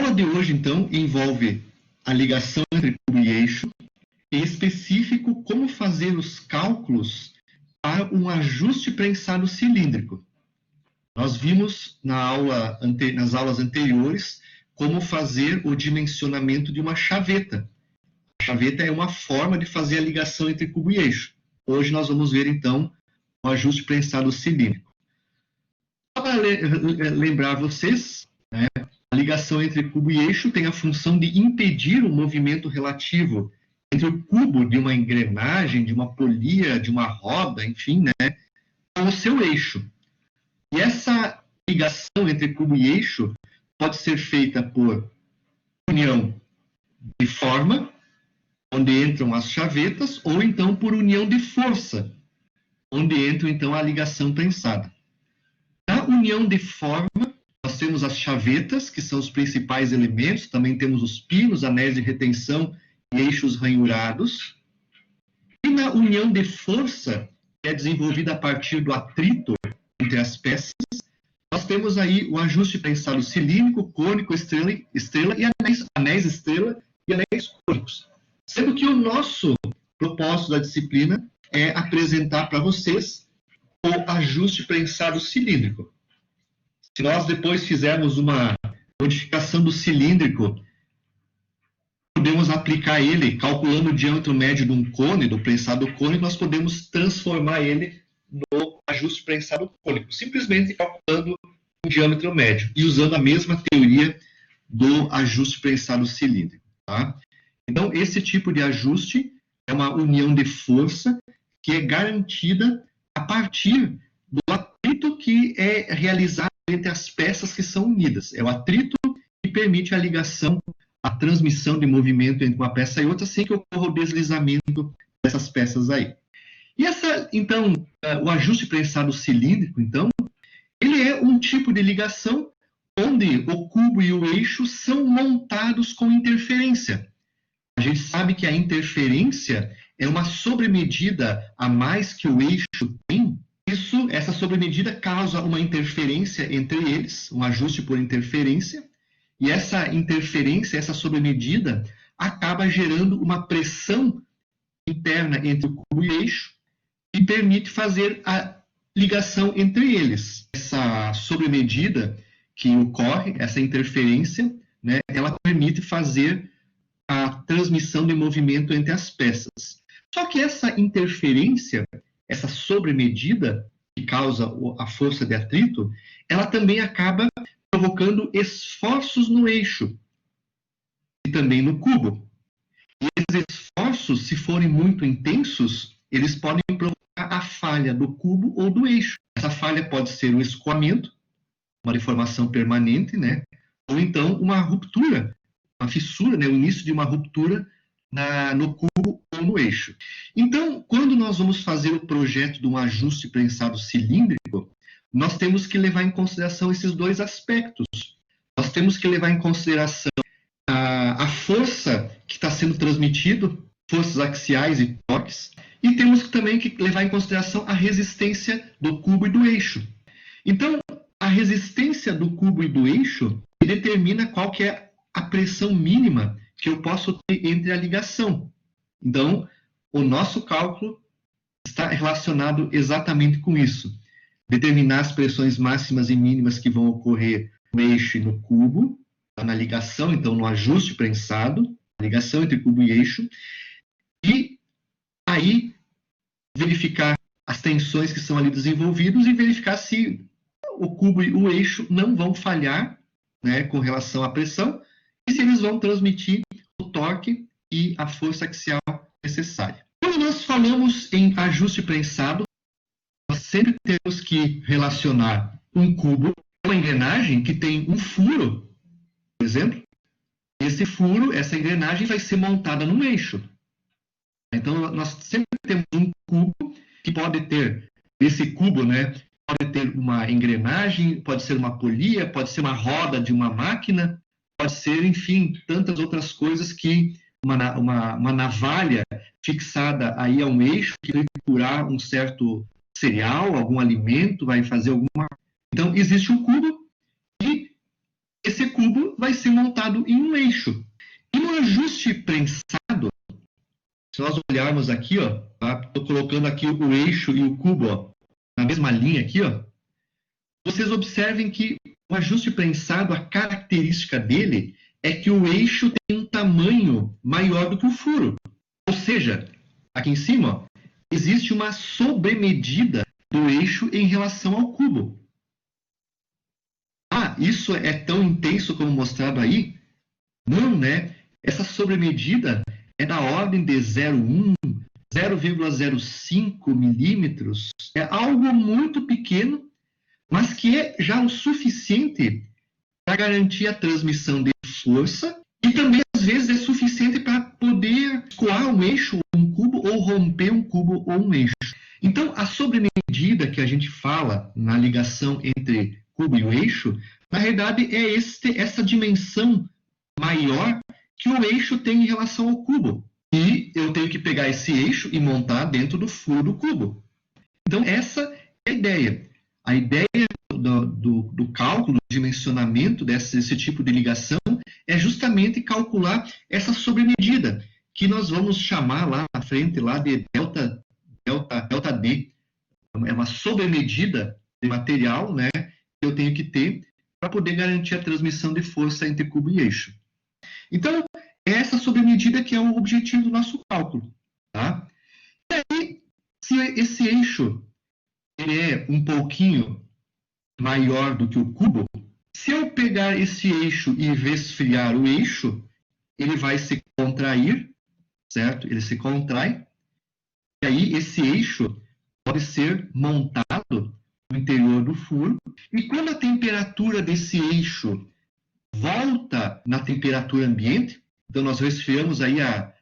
aula de hoje, então, envolve a ligação entre cubo e eixo, em específico, como fazer os cálculos para um ajuste prensado cilíndrico. Nós vimos nas aulas anteriores como fazer o dimensionamento de uma chaveta. A chaveta é uma forma de fazer a ligação entre cubo e eixo. Hoje nós vamos ver, então, o ajuste prensado cilíndrico. Só para lembrar vocês, né, a ligação entre cubo e eixo tem a função de impedir o movimento relativo entre o cubo de uma engrenagem, de uma polia, de uma roda, enfim, né, com o seu eixo. E essa ligação entre cubo e eixo pode ser feita por união de forma, onde entram as chavetas, ou então por união de força, onde entra então a ligação prensada. Na união de forma, nós temos as chavetas, que são os principais elementos, também temos os pinos, anéis de retenção e eixos ranhurados. E na união de força, que é desenvolvida a partir do atrito entre as peças, nós temos aí o ajuste prensado cilíndrico, cônico, estrela e anéis estrela e anéis cônicos. Sendo que o nosso propósito da disciplina é apresentar para vocês o ajuste prensado cilíndrico. Se nós depois fizermos uma modificação do cilíndrico, podemos aplicar ele, calculando o diâmetro médio de um cone, do prensado cônico, nós podemos transformar ele no ajuste prensado cônico, simplesmente calculando o diâmetro médio e usando a mesma teoria do ajuste prensado cilíndrico. Tá? Então, esse tipo de ajuste é uma união de força que é garantida a partir do atrito que é realizado entre as peças que são unidas. É o atrito que permite a ligação, a transmissão de movimento entre uma peça e outra, sem que ocorra o deslizamento dessas peças aí. E então, o ajuste prensado cilíndrico, então, ele é um tipo de ligação onde o cubo e o eixo são montados com interferência. A gente sabe que a interferência é uma sobremedida a mais que o eixo tem. Essa sobremedida causa uma interferência entre eles, um ajuste por interferência, e essa interferência, essa sobremedida, acaba gerando uma pressão interna entre o cubo e o eixo e permite fazer a ligação entre eles. Essa sobremedida que ocorre, essa interferência, né, ela permite fazer a transmissão de movimento entre as peças. Só que essa interferência, essa sobremedida que causa a força de atrito, ela também acaba provocando esforços no eixo e também no cubo. E esses esforços, se forem muito intensos, eles podem provocar a falha do cubo ou do eixo. Essa falha pode ser um escoamento, uma deformação permanente, né? Ou então uma ruptura, uma fissura, né? O início de uma ruptura no cubo ou no eixo. Então, quando nós vamos fazer o projeto de um ajuste prensado cilíndrico, nós temos que levar em consideração esses dois aspectos. Nós temos que levar em consideração a força que está sendo transmitido, forças axiais e torques, e temos também que levar em consideração a resistência do cubo e do eixo. Então, a resistência do cubo e do eixo determina qual que é a pressão mínima que eu posso ter entre a ligação. Então, o nosso cálculo está relacionado exatamente com isso. Determinar as pressões máximas e mínimas que vão ocorrer no eixo e no cubo, na ligação, então no ajuste prensado, ligação entre cubo e eixo, e aí verificar as tensões que são ali desenvolvidas e verificar se o cubo e o eixo não vão falhar, né, com relação à pressão, e se eles vão transmitir o torque e a força axial necessária. Quando nós falamos em ajuste prensado, nós sempre temos que relacionar um cubo com uma engrenagem que tem um furo, por exemplo. Esse furo, essa engrenagem vai ser montada num eixo. Então, nós sempre temos um cubo que pode ter, esse cubo, né, pode ter uma engrenagem, pode ser uma polia, pode ser uma roda de uma máquina, pode ser, enfim, tantas outras coisas que uma navalha fixada aí a um eixo que vai procurar um certo cereal, algum alimento, vai fazer alguma... Então, existe um cubo e esse cubo vai ser montado prensado em um eixo. E no ajuste prensado, se nós olharmos aqui, ó, tá? Estou colocando aqui o eixo e o cubo, ó, na mesma linha aqui, ó. Vocês observem que o ajuste prensado, a característica dele é que o eixo tem um tamanho maior do que o furo. Ou seja, aqui em cima, ó, existe uma sobremedida do eixo em relação ao cubo. Ah, isso é tão intenso como mostrado aí? Não, né? Essa sobremedida é da ordem de 0,1, 0,05 milímetros. É algo muito pequeno, mas que é já o suficiente para garantir a transmissão de força e também, às vezes, é suficiente para poder escoar um eixo, um cubo, ou romper um cubo ou um eixo. Então, a sobremedida que a gente fala na ligação entre cubo e o eixo, na realidade, é essa dimensão maior que o eixo tem em relação ao cubo. E eu tenho que pegar esse eixo e montar dentro do furo do cubo. Então, essa é a ideia. A ideia do cálculo, do dimensionamento desse tipo de ligação é justamente calcular essa sobremedida, que nós vamos chamar lá na frente lá de delta D. É uma sobremedida de material, né, que eu tenho que ter para poder garantir a transmissão de força entre cubo e eixo. Então, é essa sobremedida que é o objetivo do nosso cálculo. Tá? E aí, se esse eixo ele é um pouquinho maior do que o cubo, se eu pegar esse eixo e resfriar o eixo, ele vai se contrair, certo? Ele se contrai, e aí esse eixo pode ser montado no interior do furo, e quando a temperatura desse eixo volta na temperatura ambiente, então nós resfriamos aí a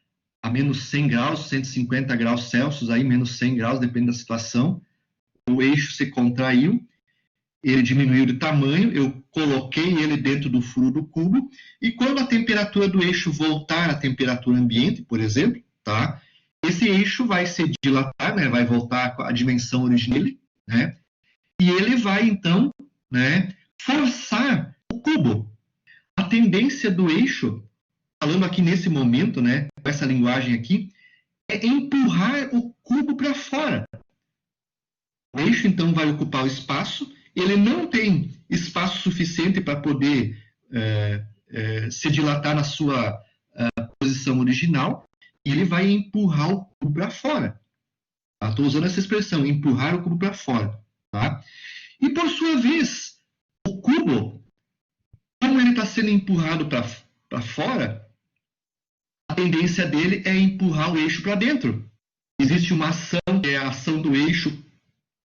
menos 100 graus, 150 graus Celsius, aí menos 100 graus, depende da situação, o eixo se contraiu, ele diminuiu de tamanho, eu coloquei ele dentro do furo do cubo, e quando a temperatura do eixo voltar à temperatura ambiente, por exemplo, tá? Esse eixo vai se dilatar, né? Vai voltar à dimensão original, né? E ele vai, então, né, forçar o cubo. A tendência do eixo, falando aqui nesse momento, né, com essa linguagem aqui, é empurrar o cubo para fora. O eixo, então, vai ocupar o espaço, ele não tem espaço suficiente para poder se dilatar na sua posição original, e ele vai empurrar o cubo para fora. Estou usando essa expressão, empurrar o cubo para fora. Tá? E, por sua vez, o cubo, como ele está sendo empurrado para fora, a tendência dele é empurrar o eixo para dentro. Existe uma ação, que é a ação do eixo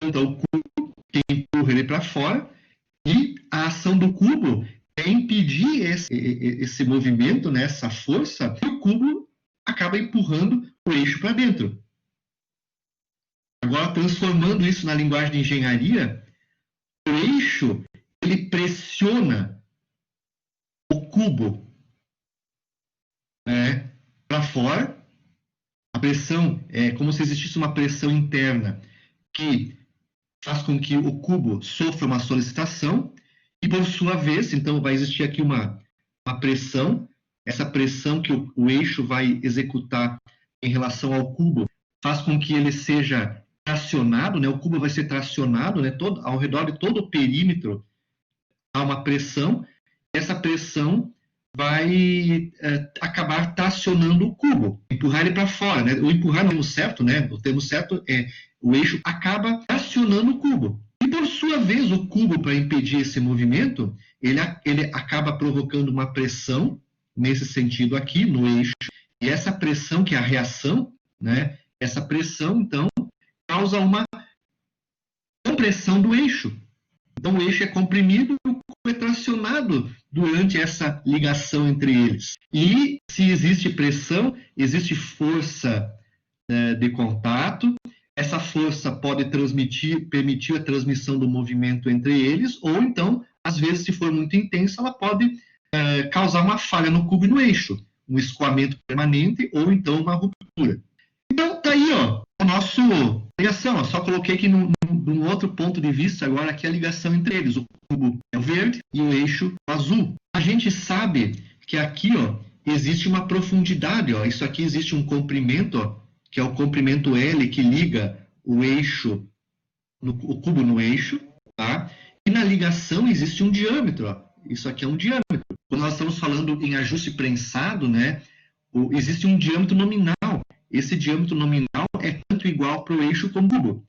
contra o cubo, que empurra ele para fora, e a ação do cubo é impedir esse movimento, né, essa força, e o cubo acaba empurrando o eixo para dentro. Agora, transformando isso na linguagem de engenharia, o eixo ele pressiona o cubo, né, para fora. A pressão é como se existisse uma pressão interna que faz com que o cubo sofra uma solicitação, e por sua vez, então, vai existir aqui uma pressão. Essa pressão que o eixo vai executar em relação ao cubo faz com que ele seja tracionado, né? O cubo vai ser tracionado, né? Ao redor de todo o perímetro há uma pressão, e essa pressão vai acabar tracionando o cubo, empurrar ele para fora, né? O empurrar não é o certo, né? O termo certo é o eixo acaba tracionando o cubo. E, por sua vez, o cubo, para impedir esse movimento, ele acaba provocando uma pressão, nesse sentido aqui, no eixo. E essa pressão, que é a reação, né? Essa pressão, então, causa uma compressão do eixo. Então, o eixo é comprimido e o cubo é tracionado durante essa ligação entre eles. E, se existe pressão, existe força de contato. Essa força pode permitir a transmissão do movimento entre eles, ou então, às vezes, se for muito intensa, ela pode causar uma falha no cubo e no eixo, um escoamento permanente, ou então uma ruptura. Então, tá aí, ó, a nossa ligação. Ó, só coloquei aqui num outro ponto de vista agora, que é a ligação entre eles. O cubo é o verde e o eixo é o azul. A gente sabe que aqui, ó, existe uma profundidade, ó. Isso aqui existe um comprimento, ó, que é o comprimento L que liga o eixo, o cubo no eixo, tá? E na ligação existe um diâmetro, ó. Isso aqui é um diâmetro. Quando nós estamos falando em ajuste prensado, né, existe um diâmetro nominal. Esse diâmetro nominal é tanto igual para o eixo como o cubo.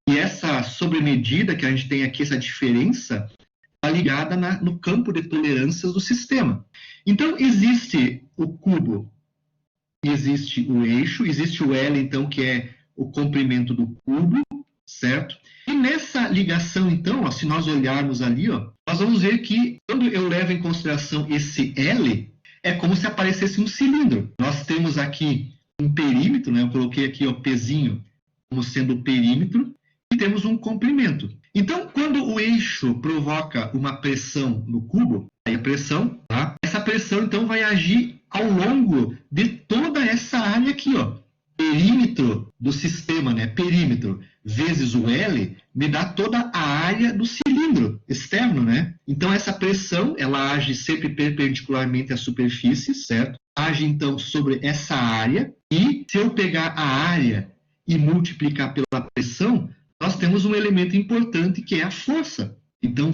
E essa sobremedida que a gente tem aqui, essa diferença, está ligada no campo de tolerâncias do sistema. Então, existe o cubo, existe o eixo, existe o L, então, que é o comprimento do cubo, certo? E nessa ligação, então, ó, se nós olharmos ali, ó, nós vamos ver que, quando eu levo em consideração esse L, é como se aparecesse um cilindro. Nós temos aqui um perímetro, né? Eu coloquei aqui o Pzinho como sendo o perímetro, e temos um comprimento. Então, quando o eixo provoca uma pressão no cubo, aí a pressão, tá? Essa pressão, então, vai agir ao longo de toda essa área aqui, ó. Perímetro do sistema, né? Perímetro vezes o L me dá toda a área do cilindro externo, né? Então, essa pressão, ela age sempre perpendicularmente à superfície, certo? Age, então, sobre essa área, e se eu pegar a área e multiplicar pela pressão, nós temos um elemento importante que é a força. Então,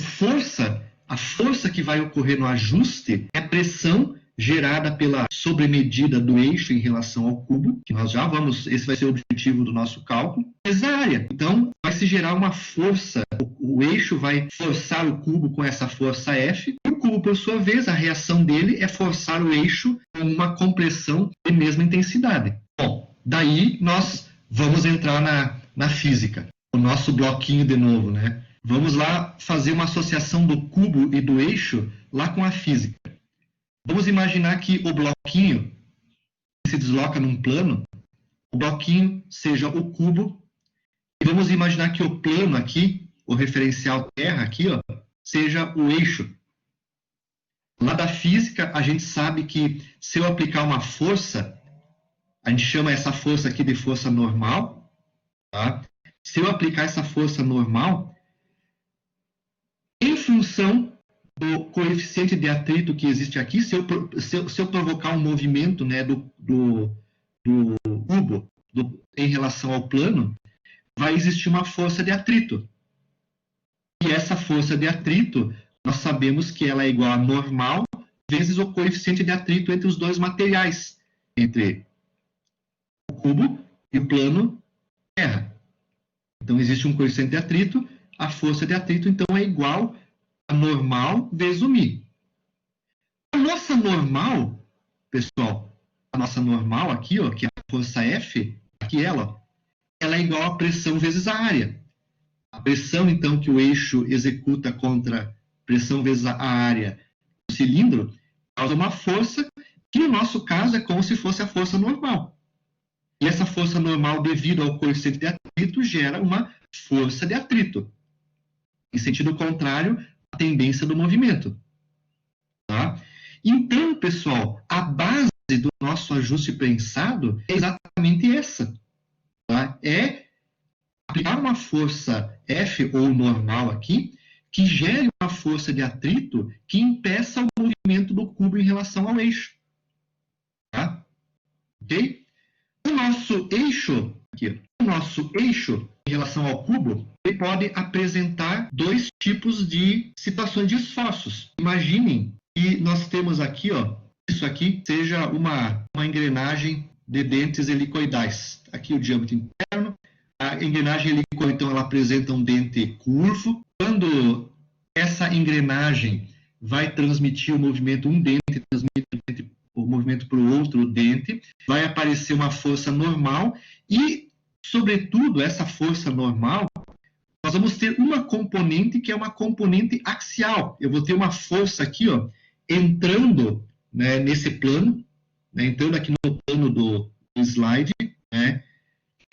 a força que vai ocorrer no ajuste é a pressão gerada pela sobremedida do eixo em relação ao cubo, que nós já vamos, esse vai ser o objetivo do nosso cálculo, vezes a área. Então, vai se gerar uma força, o eixo vai forçar o cubo com essa força F, e o cubo, por sua vez, a reação dele é forçar o eixo com uma compressão de mesma intensidade. Bom, daí nós vamos entrar na física. O nosso bloquinho de novo, né? Vamos lá fazer uma associação do cubo e do eixo lá com a física. Vamos imaginar que o bloquinho se desloca num plano, o bloquinho seja o cubo, e vamos imaginar que o plano aqui, o referencial Terra aqui, ó, seja o eixo. Lá da física, a gente sabe que se eu aplicar uma força, a gente chama essa força aqui de força normal, tá? Se eu aplicar essa força normal, em função do coeficiente de atrito que existe aqui, se eu provocar um movimento, né, do cubo em relação ao plano, vai existir uma força de atrito. E essa força de atrito, nós sabemos que ela é igual a normal vezes o coeficiente de atrito entre os dois materiais, entre o cubo e o plano Terra. Então, existe um coeficiente de atrito, a força de atrito, então, é igual a normal vezes o μ. A nossa normal, pessoal, a nossa normal aqui, ó, que é a força F, aqui ela é igual a pressão vezes a área. A pressão, então, que o eixo executa contra pressão vezes a área do cilindro, causa uma força que, no nosso caso, é como se fosse a força normal. E essa força normal, devido ao coeficiente de atrito, gera uma força de atrito. Em sentido contrário, a tendência do movimento. Tá? Então, pessoal, a base do nosso ajuste prensado é exatamente essa. Tá? É aplicar uma força F ou normal aqui, que gere uma força de atrito que impeça o movimento do cubo em relação ao eixo. Tá? Ok? O nosso eixo, aqui, em relação ao cubo, ele pode apresentar dois tipos de situações de esforços. Imaginem que nós temos aqui, ó, isso aqui seja uma engrenagem de dentes helicoidais. Aqui o diâmetro interno. A engrenagem helicoide, então, ela apresenta um dente curvo. Quando essa engrenagem vai transmitir o movimento, um dente transmite o movimento para o outro dente, vai aparecer uma força normal e, sobretudo, essa força normal, nós vamos ter uma componente que é uma componente axial. Eu vou ter uma força aqui, ó, entrando, né, nesse plano, né, entrando aqui no plano do slide, né,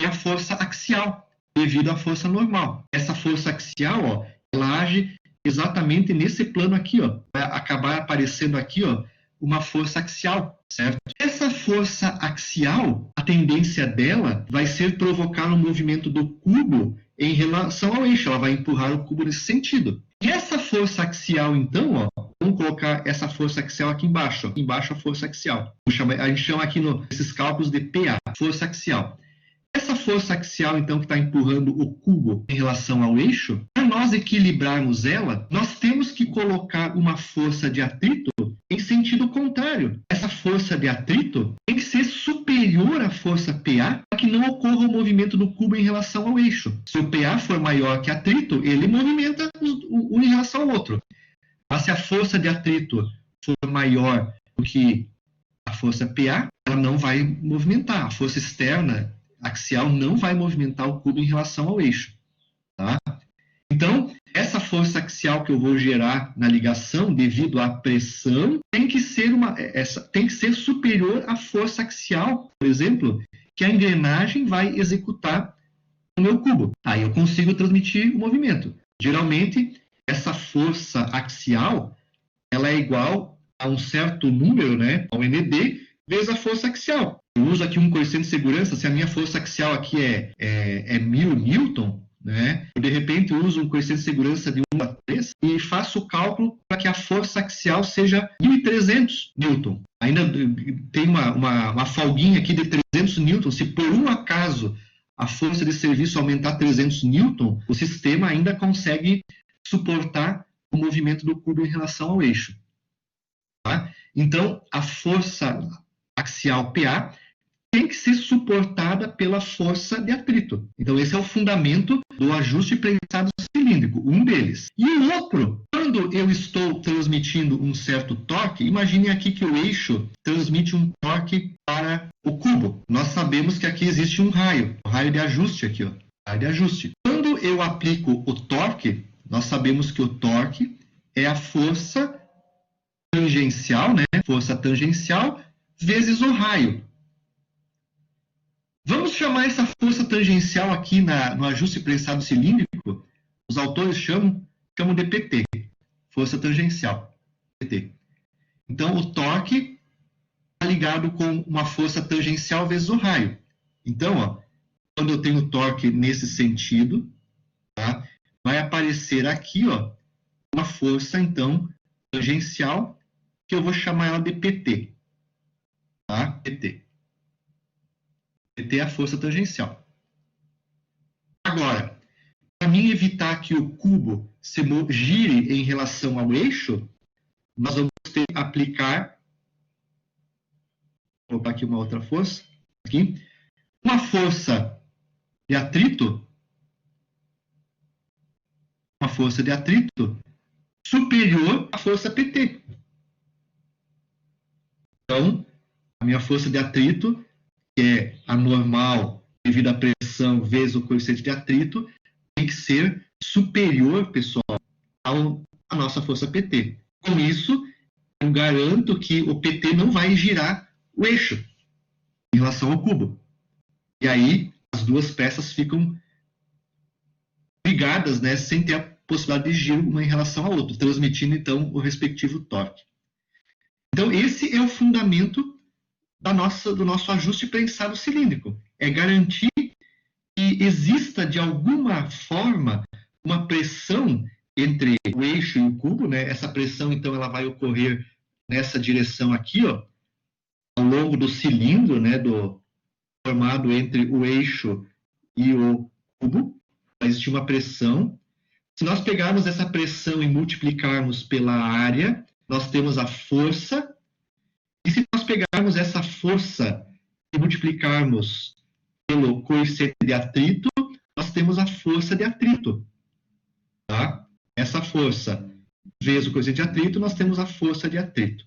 é a força axial, devido à força normal. Essa força axial, ó, ela age exatamente nesse plano aqui, ó, vai acabar aparecendo aqui, ó, uma força axial, certo? Essa força axial, a tendência dela vai ser provocar um movimento do cubo em relação ao eixo, ela vai empurrar o cubo nesse sentido. E essa força axial, então, ó, vamos colocar essa força axial aqui embaixo. Ó. Embaixo a força axial. A gente chama aqui nesses cálculos de PA, força axial. Essa força axial, então, que está empurrando o cubo em relação ao eixo, para nós equilibrarmos ela, nós temos que colocar uma força de atrito em sentido contrário. Essa força de atrito tem que ser superior à força PA para que não ocorra o movimento do cubo em relação ao eixo. Se o PA for maior que atrito, ele movimenta um em relação ao outro. Mas se a força de atrito for maior do que a força PA, ela não vai movimentar. A força externa axial não vai movimentar o cubo em relação ao eixo. Tá? Então, essa força axial que eu vou gerar na ligação devido à pressão tem que ser superior à força axial, por exemplo, que a engrenagem vai executar no meu cubo. Aí eu consigo transmitir o movimento. Geralmente, essa força axial ela é igual a um certo número, né, ao ND, vezes a força axial. Eu uso aqui um coeficiente de segurança, se a minha força axial aqui é 1000 newton, né, eu de repente uso um coeficiente de segurança de 1 a 3 e faço o cálculo para que a força axial seja 1300 newton. Ainda tem uma folguinha aqui de 300 newton. Se por um acaso a força de serviço aumentar 300 newton, o sistema ainda consegue suportar o movimento do cubo em relação ao eixo. Tá? Então, a força axial PA tem que ser suportada pela força de atrito. Então, esse é o fundamento do ajuste prensado cilíndrico, um deles. E o outro, quando eu estou transmitindo um certo torque, imagine aqui que o eixo transmite um torque para o cubo. Nós sabemos que aqui existe um raio, o raio de ajuste aqui, ó, raio de ajuste. Quando eu aplico o torque, nós sabemos que o torque é a força tangencial, né? Força tangencial vezes o raio. Vamos chamar essa força tangencial aqui no ajuste prensado cilíndrico, os autores chamam de PT, força tangencial, PT. Então, o torque está ligado com uma força tangencial vezes o raio. Então, ó, quando eu tenho torque nesse sentido, tá, vai aparecer aqui, ó, uma força, então, tangencial, que eu vou chamar ela de PT. Tá? PT. PT é a força tangencial. Agora, para mim evitar que o cubo se gire em relação ao eixo, nós vamos ter que aplicar, vou colocar aqui uma outra força, aqui, uma força de atrito, superior à força PT. Então, a minha força de atrito, que é a normal devido à pressão vezes o coeficiente de atrito, tem que ser superior, pessoal, à nossa força PT. Com isso, eu garanto que o PT não vai girar o eixo em relação ao cubo. E aí, as duas peças ficam ligadas, né, sem ter a possibilidade de giro uma em relação à outra, transmitindo, então, o respectivo torque. Então, esse é o fundamento do nosso ajuste prensado cilíndrico. É garantir que exista, de alguma forma, uma pressão entre o eixo e o cubo, né? Essa pressão, então, ela vai ocorrer nessa direção aqui, ó, ao longo do cilindro, né, formado entre o eixo e o cubo. Vai existir uma pressão. Se nós pegarmos essa pressão e multiplicarmos pela área, nós temos a força. E se nós pegarmos essa força e multiplicarmos pelo coeficiente de atrito, nós temos a força de atrito. Tá? Essa força vezes o coeficiente de atrito, nós temos a força de atrito.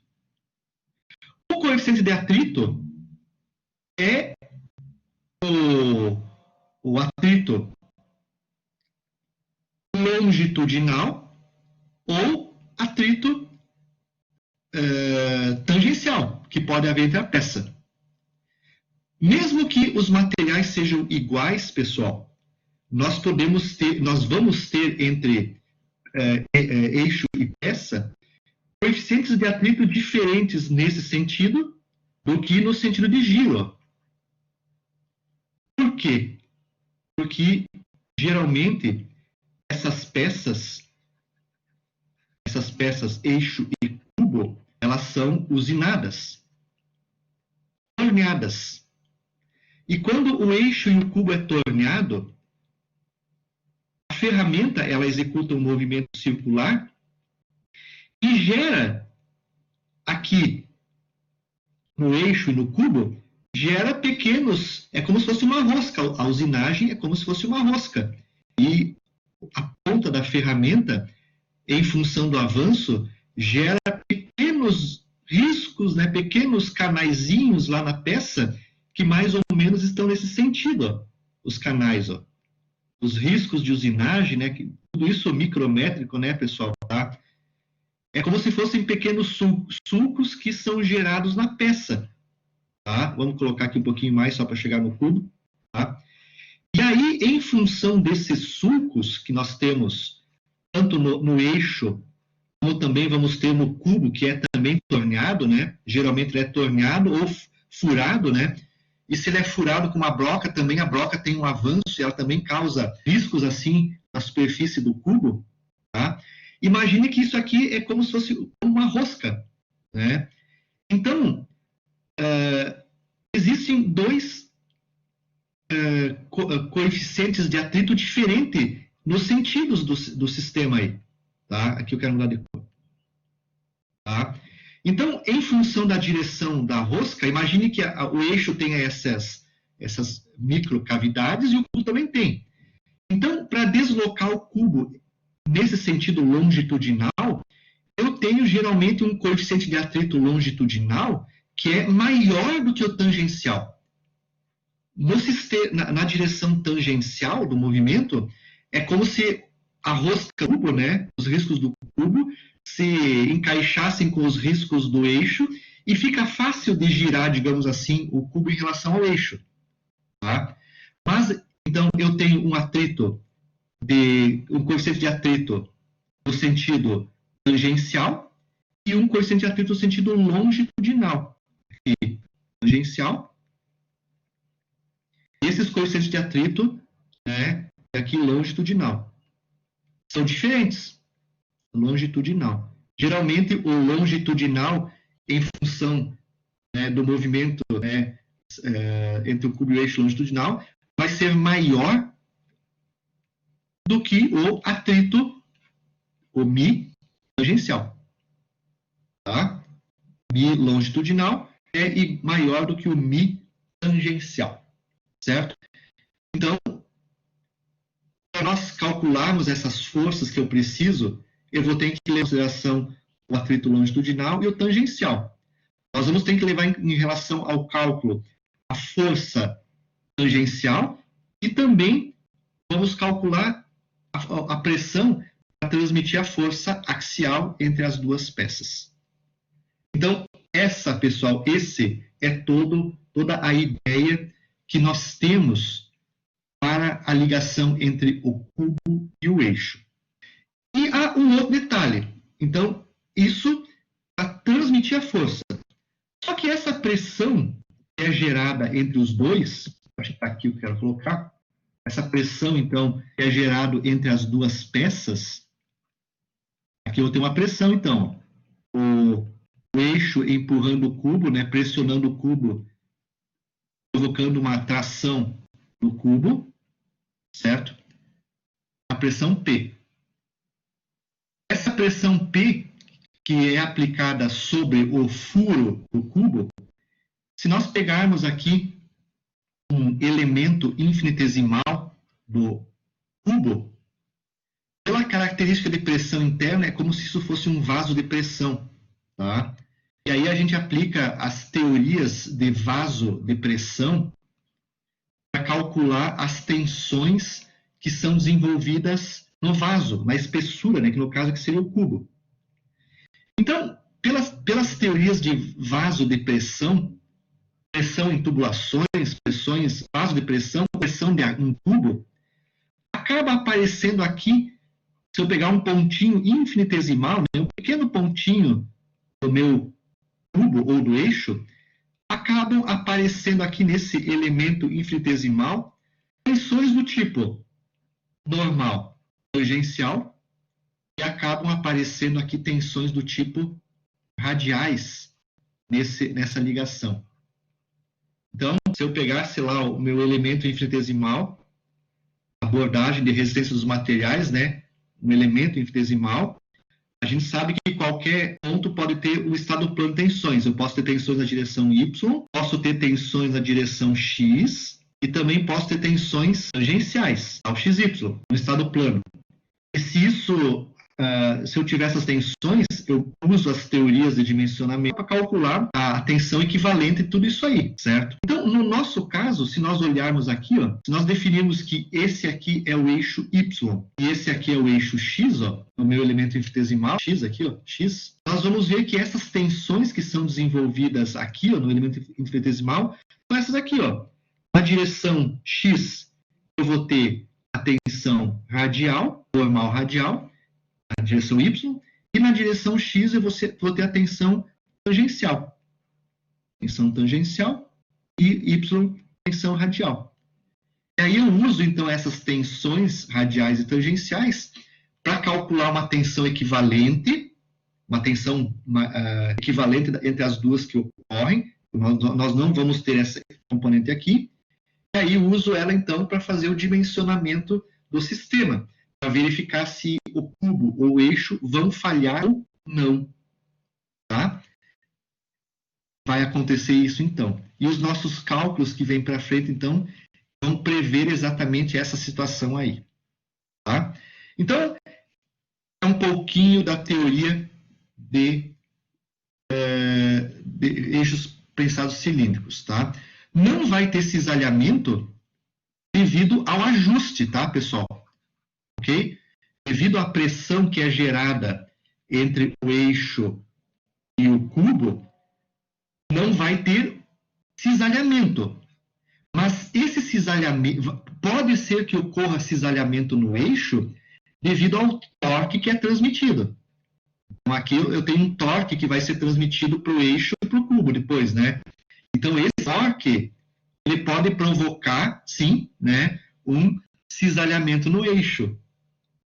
O coeficiente de atrito é o atrito longitudinal ou atrito tangencial, que pode haver entre a peça. Mesmo que os materiais sejam iguais, pessoal, nós vamos ter entre eixo e peça coeficientes de atrito diferentes nesse sentido do que no sentido de giro. Por quê? Porque, geralmente, essas peças essas peças eixo e cubo, elas são usinadas, torneadas. E quando o eixo e o cubo é torneado, a ferramenta ela executa um movimento circular e gera aqui no eixo e no cubo, gera pequenos, é como se fosse uma rosca, a usinagem é como se fosse uma rosca. E a ponta da ferramenta, em função do avanço, gera pequenos riscos, né, pequenos canaizinhos lá na peça, que mais ou menos estão nesse sentido, ó, os canais, ó. Os riscos de usinagem, né, que, tudo isso micrométrico, né, pessoal, tá? É como se fossem pequenos sulcos que são gerados na peça, tá? Vamos colocar aqui um pouquinho mais só para chegar no cubo, tá? E aí, em função desses sulcos que nós temos, tanto no eixo, como também vamos ter no cubo, que é também torneado, né? Geralmente ele é torneado ou furado, né? E se ele é furado com uma broca, também a broca tem um avanço e ela também causa riscos assim na superfície do cubo, tá? Imagine que isso aqui é como se fosse uma rosca, né? Então, existem dois coeficientes de atrito diferentes nos sentidos do sistema aí, tá? Aqui eu quero mudar de cor, tá? Então, em função da direção da rosca, imagine que o eixo tenha essas microcavidades e o cubo também tem. Então, para deslocar o cubo nesse sentido longitudinal, eu tenho geralmente um coeficiente de atrito longitudinal que é maior do que o tangencial. Na direção tangencial do movimento, é como se a rosca do cubo, né, os riscos do cubo, se encaixassem com os riscos do eixo e fica fácil de girar, digamos assim, o cubo em relação ao eixo. Tá? Mas, então, eu tenho um coeficiente de atrito no sentido tangencial e um coeficiente de atrito no sentido longitudinal. Aqui, tangencial. Esses coeficientes de atrito, né, aqui longitudinal, são diferentes. Longitudinal. Geralmente, o longitudinal, em função, né, do movimento, né, entre o cubo e o eixo longitudinal, vai ser maior do que o atrito, o Mi tangencial. Tá? Mi longitudinal é maior do que o Mi tangencial. Certo? Então, para nós calcularmos essas forças que eu preciso, eu vou ter que levar em consideração o atrito longitudinal e o tangencial. Nós vamos ter que levar em relação ao cálculo a força tangencial e também vamos calcular a pressão para transmitir a força axial entre as duas peças. Então, pessoal, esse é toda a ideia que nós temos para a ligação entre o cubo e o eixo. E há um outro detalhe. Então, isso para transmitir a força. Só que essa pressão que é gerada entre os dois, acho que está aqui o que eu quero colocar, essa pressão, então, que é gerada entre as duas peças, aqui eu vou ter uma pressão, então, o eixo empurrando o cubo, né, pressionando o cubo, provocando uma tração no cubo, certo? A pressão P. Essa pressão P, que é aplicada sobre o furo do cubo, se nós pegarmos aqui um elemento infinitesimal do cubo, pela característica de pressão interna, é como se isso fosse um vaso de pressão, tá? E aí a gente aplica as teorias de vaso de pressão para calcular as tensões que são desenvolvidas no vaso, na espessura, né, que no caso que seria o cubo. Então, pelas teorias de vaso de pressão em tubulações, vaso de pressão de um cubo, acaba aparecendo aqui, se eu pegar um pontinho infinitesimal, né, um pequeno pontinho do meu cubo ou do eixo, acabam aparecendo aqui nesse elemento infinitesimal tensões do tipo normal, tangencial, e acabam aparecendo aqui tensões do tipo radiais nessa ligação. Então, se eu pegasse lá o meu elemento infinitesimal, abordagem de resistência dos materiais, né, um elemento infinitesimal, a gente sabe que qualquer ponto pode ter um estado plano de tensões. Eu posso ter tensões na direção Y, posso ter tensões na direção X, e também posso ter tensões tangenciais ao XY, no estado plano. E se eu tiver essas tensões, eu uso as teorias de dimensionamento para calcular a tensão equivalente e tudo isso aí, certo? Então, no nosso caso, se nós olharmos aqui, ó, se nós definirmos que esse aqui é o eixo Y e esse aqui é o eixo X, ó, o meu elemento infinitesimal, X aqui, ó, X, nós vamos ver que essas tensões que são desenvolvidas aqui, ó, no elemento infinitesimal, são essas aqui, ó. Na direção X, eu vou ter a tensão radial, normal radial, na direção Y, e na direção X eu vou ter a tensão tangencial. Tensão tangencial e Y, tensão radial. E aí eu uso, então, essas tensões radiais e tangenciais para calcular uma tensão equivalente, uma tensão equivalente entre as duas que ocorrem. Nós não vamos ter essa componente aqui. E aí eu uso ela, então, para fazer o dimensionamento do sistema, para verificar se o cubo ou o eixo vão falhar ou não. Tá? Vai acontecer isso, então. E os nossos cálculos que vêm para frente, então, vão prever exatamente essa situação aí. Tá? Então, é um pouquinho da teoria de eixos prensados cilíndricos. Tá? Não vai ter cisalhamento devido ao ajuste, tá, pessoal? Ok? Devido à pressão que é gerada entre o eixo e o cubo, não vai ter cisalhamento. Mas esse cisalhamento, pode ser que ocorra cisalhamento no eixo devido ao torque que é transmitido. Então, aqui eu tenho um torque que vai ser transmitido para o eixo e para o cubo depois, né? Então, esse torque, ele pode provocar, sim, né, um cisalhamento no eixo.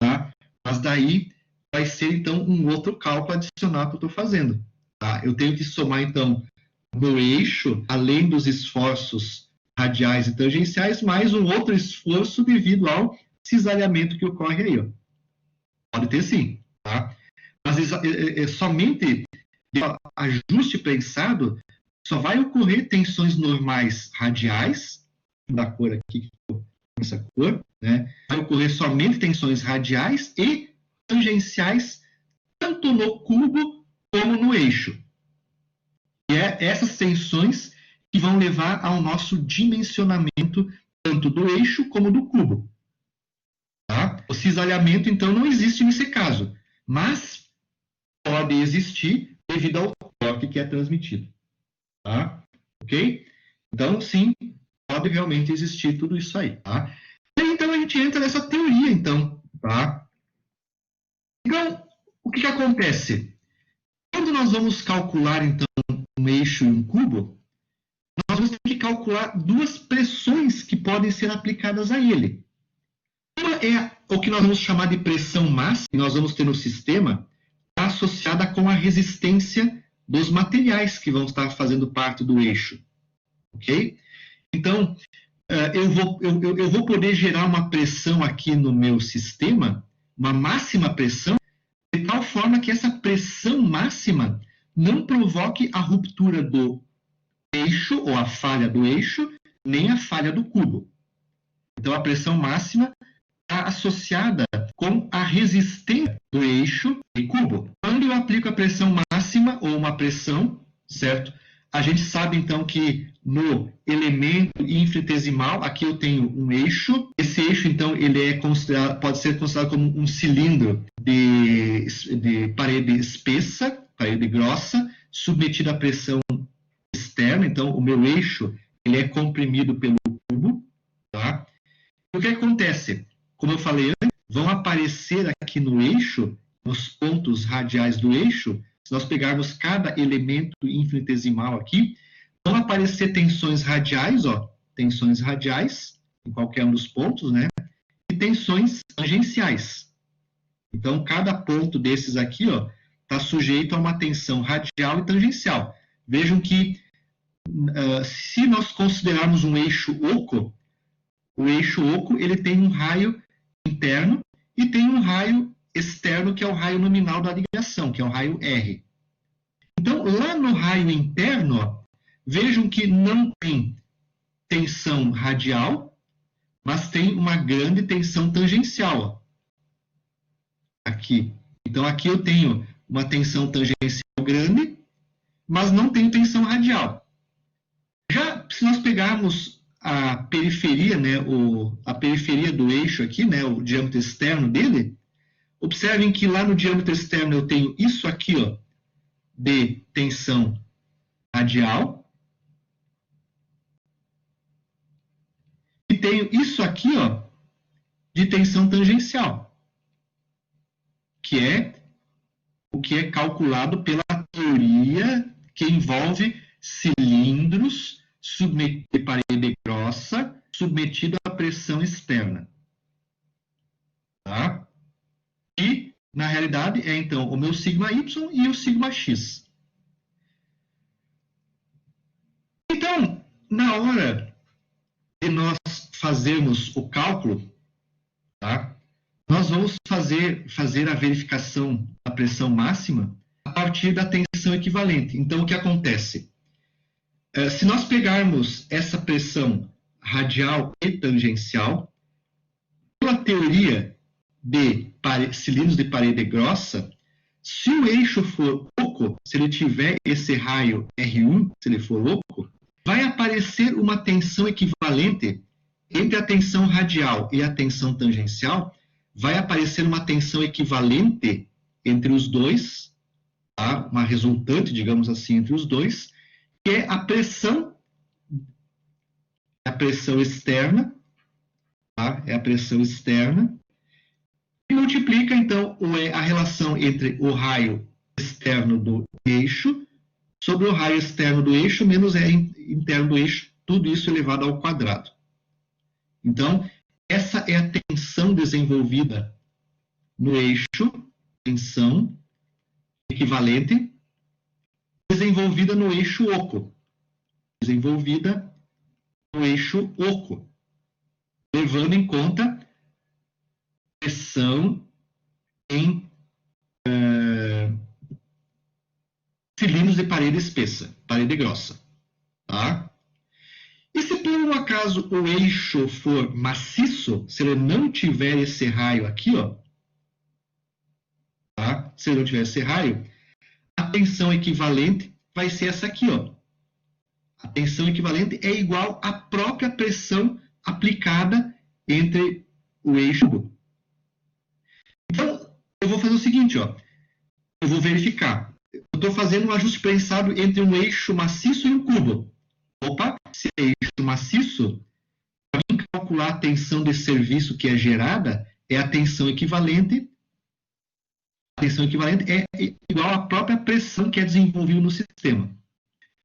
Tá? Mas daí vai ser, então, um outro cálculo adicional que eu estou fazendo. Tá? Eu tenho que somar, então, o meu eixo, além dos esforços radiais e tangenciais, mais um outro esforço devido ao cisalhamento que ocorre aí. Ó. Pode ter sim. Tá? Mas somente ajuste prensado só vai ocorrer tensões normais radiais, da cor aqui, essa cor, né? Vai ocorrer somente tensões radiais e tangenciais, tanto no cubo como no eixo. E é essas tensões que vão levar ao nosso dimensionamento tanto do eixo como do cubo. Tá? O cisalhamento, então, não existe nesse caso, mas pode existir devido ao torque que é transmitido. Tá? Ok? Então, sim, pode realmente existir tudo isso aí. Tá? E então, a gente entra nessa teoria, então. Tá? Então, o que acontece? Quando nós vamos calcular, então, um eixo e um cubo, nós vamos ter que calcular duas pressões que podem ser aplicadas a ele. Uma é o que nós vamos chamar de pressão máxima, que nós vamos ter no sistema, associada com a resistência dos materiais que vão estar fazendo parte do eixo. Ok? Então, eu vou poder gerar uma pressão aqui no meu sistema, uma máxima pressão, de tal forma que essa pressão máxima não provoque a ruptura do eixo, ou a falha do eixo, nem a falha do cubo. Então, a pressão máxima está associada com a resistência do eixo e cubo. Quando eu aplico a pressão máxima, ou uma pressão, certo? A gente sabe, então, que no elemento infinitesimal, aqui eu tenho um eixo. Esse eixo, então, ele pode ser considerado como um cilindro de parede espessa, parede grossa, submetido à pressão externa. Então, o meu eixo ele é comprimido pelo cubo. Tá? O que acontece? Como eu falei antes, vão aparecer aqui no eixo, nos pontos radiais do eixo, se nós pegarmos cada elemento infinitesimal aqui, vão aparecer tensões radiais, ó, tensões radiais, em qualquer um dos pontos, né? E tensões tangenciais. Então, cada ponto desses aqui está sujeito a uma tensão radial e tangencial. Vejam que, se nós considerarmos um eixo oco, o eixo oco ele tem um raio interno e tem um raio externo, que é o raio nominal da ligação, que é o raio R. Então, lá no raio interno, vejam que não tem tensão radial, mas tem uma grande tensão tangencial. Aqui. Então, aqui eu tenho uma tensão tangencial grande, mas não tenho tensão radial. Já se nós pegarmos a periferia, né, a periferia do eixo aqui, né, o diâmetro externo dele, observem que lá no diâmetro externo eu tenho isso aqui, de tensão radial, e tenho isso aqui, de tensão tangencial, que é o que é calculado pela teoria que envolve cilindros submetidos a parede grossa, submetido à pressão externa. Tá? E, na realidade, é então o meu sigma y e o sigma x. Então, na hora de nós fazermos o cálculo, tá? Nós vamos fazer a verificação da pressão máxima a partir da tensão equivalente. Então, o que acontece? Se nós pegarmos essa pressão radial e tangencial, pela teoria de cilindros de parede grossa, se o eixo for oco, se ele tiver esse raio R1, se ele for oco, vai aparecer uma tensão equivalente entre a tensão radial e a tensão tangencial, vai aparecer uma tensão equivalente entre os dois, tá? Uma resultante, digamos assim, entre os dois, que é a pressão externa, tá? É a pressão externa, e multiplica, então, a relação entre o raio externo do eixo sobre o raio externo do eixo menos R interno do eixo, tudo isso elevado ao quadrado. Então, essa é a tensão desenvolvida no eixo, tensão equivalente, desenvolvida no eixo oco. Desenvolvida no eixo oco, levando em conta pressão em cilindros de parede espessa, parede grossa. Tá? E se por um acaso o eixo for maciço, se ele não tiver esse raio aqui, tá? Se ele não tiver esse raio, a tensão equivalente vai ser essa aqui, A tensão equivalente é igual à própria pressão aplicada entre o eixo. Então, eu vou fazer o seguinte, eu vou verificar. Eu estou fazendo um ajuste prensado entre um eixo maciço e um cubo. Opa, se é eixo maciço, para mim calcular a tensão de serviço que é gerada é a tensão equivalente. A tensão equivalente é igual à própria pressão que é desenvolvida no sistema.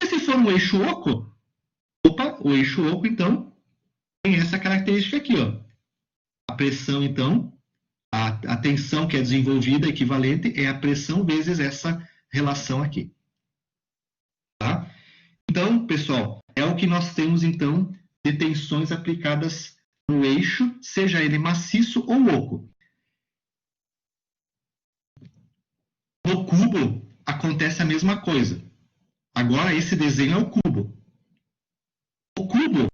E se for um eixo oco, o eixo oco, então, tem essa característica aqui, A pressão, então, a tensão que é desenvolvida equivalente é a pressão vezes essa relação aqui. Tá? Então, pessoal, é o que nós temos, então, de tensões aplicadas no eixo, seja ele maciço ou oco. No cubo, acontece a mesma coisa. Agora, esse desenho é o cubo. O cubo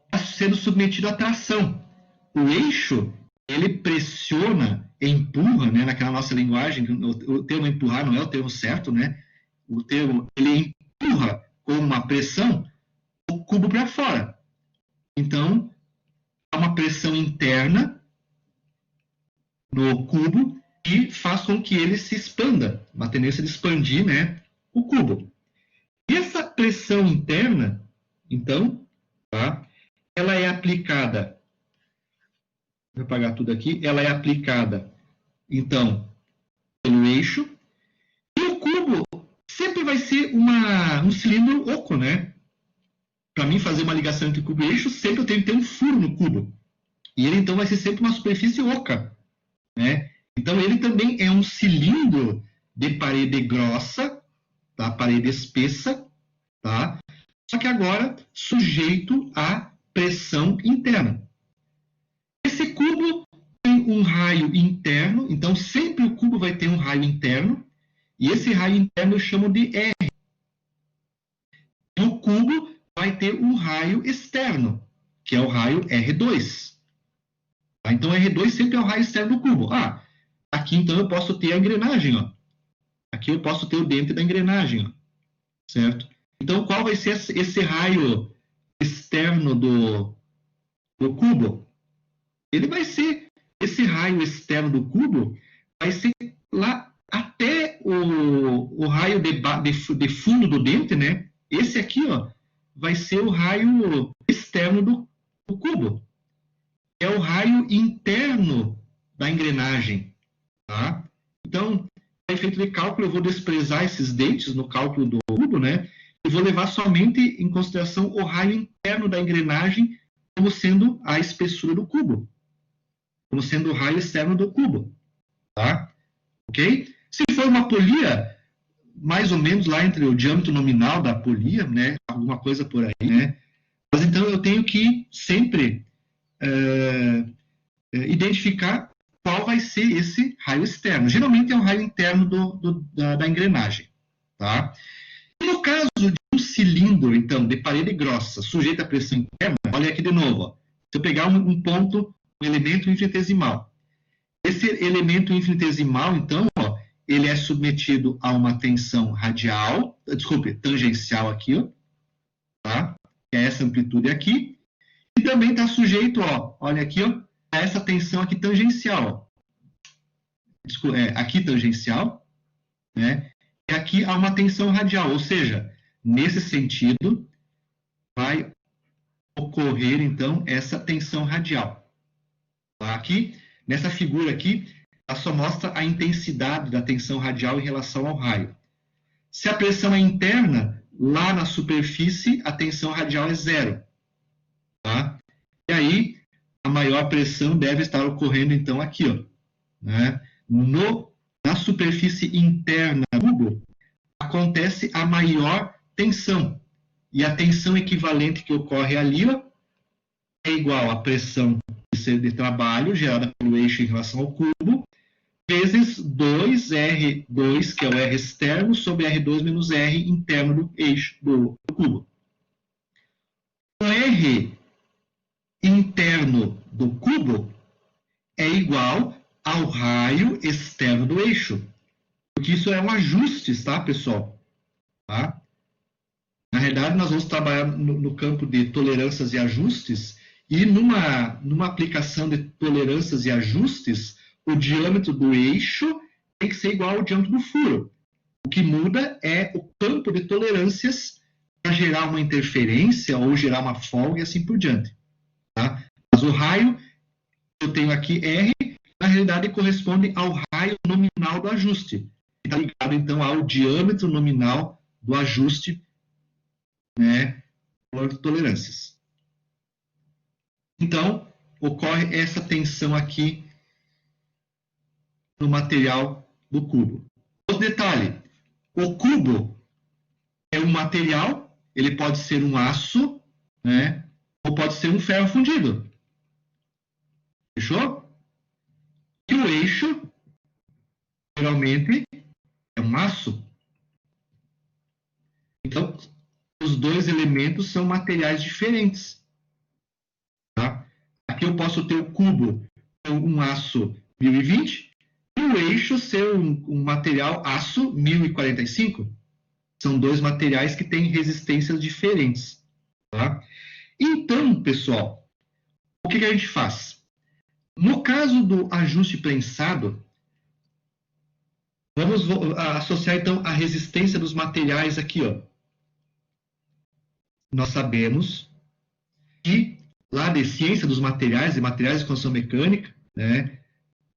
está sendo submetido à tração. O eixo, ele pressiona, empurra, né, naquela nossa linguagem, o termo empurrar não é o termo certo, né? O termo, ele empurra com uma pressão o cubo para fora. Então, há uma pressão interna no cubo e faz com que ele se expanda, uma tendência de expandir, né, o cubo. E essa pressão interna, então, tá, ela é aplicada, vou apagar tudo aqui, ela é aplicada, então, pelo eixo, e o cubo sempre vai ser um cilindro oco, né? Para mim fazer uma ligação entre cubo e eixo, sempre eu tenho que ter um furo no cubo. E ele, então, vai ser sempre uma superfície oca, né? Então, ele também é um cilindro de parede grossa, tá? Parede espessa, tá? Só que agora sujeito à pressão interna. Esse cubo tem um raio interno, então sempre o cubo vai ter um raio interno, e esse raio interno eu chamo de R. E o cubo vai ter um raio externo, que é o raio R2. Tá? Então, R2 sempre é o raio externo do cubo. Aqui então eu posso ter a engrenagem, ó. Aqui eu posso ter o dente da engrenagem, ó. Certo? Então, qual vai ser esse raio externo do cubo? Ele vai ser, esse raio externo do cubo vai ser lá até o raio de fundo do dente, né? Esse aqui, ó, vai ser o raio externo do cubo. É o raio interno da engrenagem, tá? Então, para efeito de cálculo, eu vou desprezar esses dentes no cálculo do cubo, né? E vou levar somente em consideração o raio interno da engrenagem como sendo a espessura do cubo, como sendo o raio externo do cubo, tá? Ok? Se for uma polia, mais ou menos lá entre o diâmetro nominal da polia, né? Alguma coisa por aí, né? Mas então eu tenho que sempre identificar qual vai ser esse raio externo. Geralmente é o raio interno da engrenagem, tá? E no caso de um cilindro, então, de parede grossa, sujeito à pressão interna, olha aqui de novo, ó. Se eu pegar um ponto, um elemento infinitesimal, esse elemento infinitesimal, então, ó, ele é submetido a uma tensão radial, tangencial aqui, ó, tá? Que é essa amplitude aqui, e também está sujeito, ó, olha aqui, ó, a essa tensão aqui tangencial, ó. Aqui tangencial, né? E aqui há uma tensão radial, ou seja, nesse sentido, vai ocorrer, então, essa tensão radial. Aqui, nessa figura aqui, ela só mostra a intensidade da tensão radial em relação ao raio. Se a pressão é interna, lá na superfície, a tensão radial é zero. Tá? E aí, a maior pressão deve estar ocorrendo, então, aqui, ó, né? Na superfície interna do cubo, acontece a maior tensão. E a tensão equivalente que ocorre ali, ó, é igual à pressão de trabalho gerada pelo eixo em relação ao cubo, vezes 2R2, que é o R externo, sobre R2 menos R interno do eixo do cubo. O R interno do cubo é igual ao raio externo do eixo. Porque isso é um ajuste, tá, pessoal? Tá? Na realidade, nós vamos trabalhar no campo de tolerâncias e ajustes, e numa aplicação de tolerâncias e ajustes, o diâmetro do eixo tem que ser igual ao diâmetro do furo. O que muda é o campo de tolerâncias para gerar uma interferência ou gerar uma folga e assim por diante. Tá? Mas o raio, eu tenho aqui R, na realidade corresponde ao raio nominal do ajuste. Está ligado, então, ao diâmetro nominal do ajuste, né, por tolerâncias. Então, ocorre essa tensão aqui no material do cubo. Outro detalhe, o cubo é um material, ele pode ser um aço, né, ou pode ser um ferro fundido. Fechou? E o eixo, geralmente, é um aço. Então, os dois elementos são materiais diferentes. Tá? Aqui eu posso ter o cubo com um aço 1020 e o eixo ser um material aço 1045. São dois materiais que têm resistências diferentes. Tá? Então, pessoal, o que a gente faz? No caso do ajuste prensado, vamos associar então a resistência dos materiais aqui, ó. Nós sabemos que lá de ciência dos materiais e materiais de construção mecânica, né,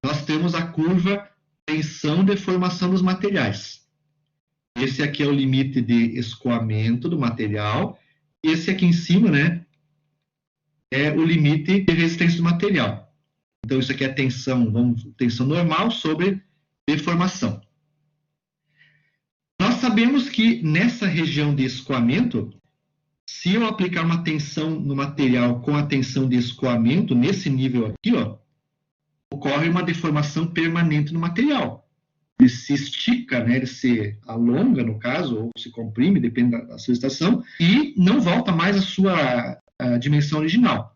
nós temos a curva tensão-deformação dos materiais. Esse aqui é o limite de escoamento do material. Esse aqui em cima, né, é o limite de resistência do material. Então, isso aqui é tensão, tensão normal sobre deformação. Nós sabemos que nessa região de escoamento, se eu aplicar uma tensão no material com a tensão de escoamento, nesse nível aqui, ó, ocorre uma deformação permanente no material. Ele se estica, né, ele se alonga, no caso, ou se comprime, depende da solicitação, e não volta mais à sua dimensão original.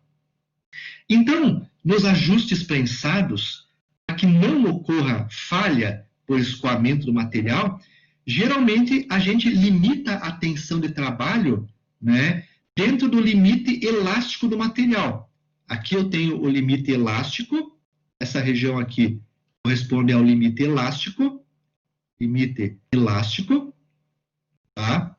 Então, nos ajustes prensados, para que não ocorra falha por escoamento do material, geralmente a gente limita a tensão de trabalho, né, dentro do limite elástico do material. Aqui eu tenho o limite elástico, essa região aqui corresponde ao limite elástico, tá?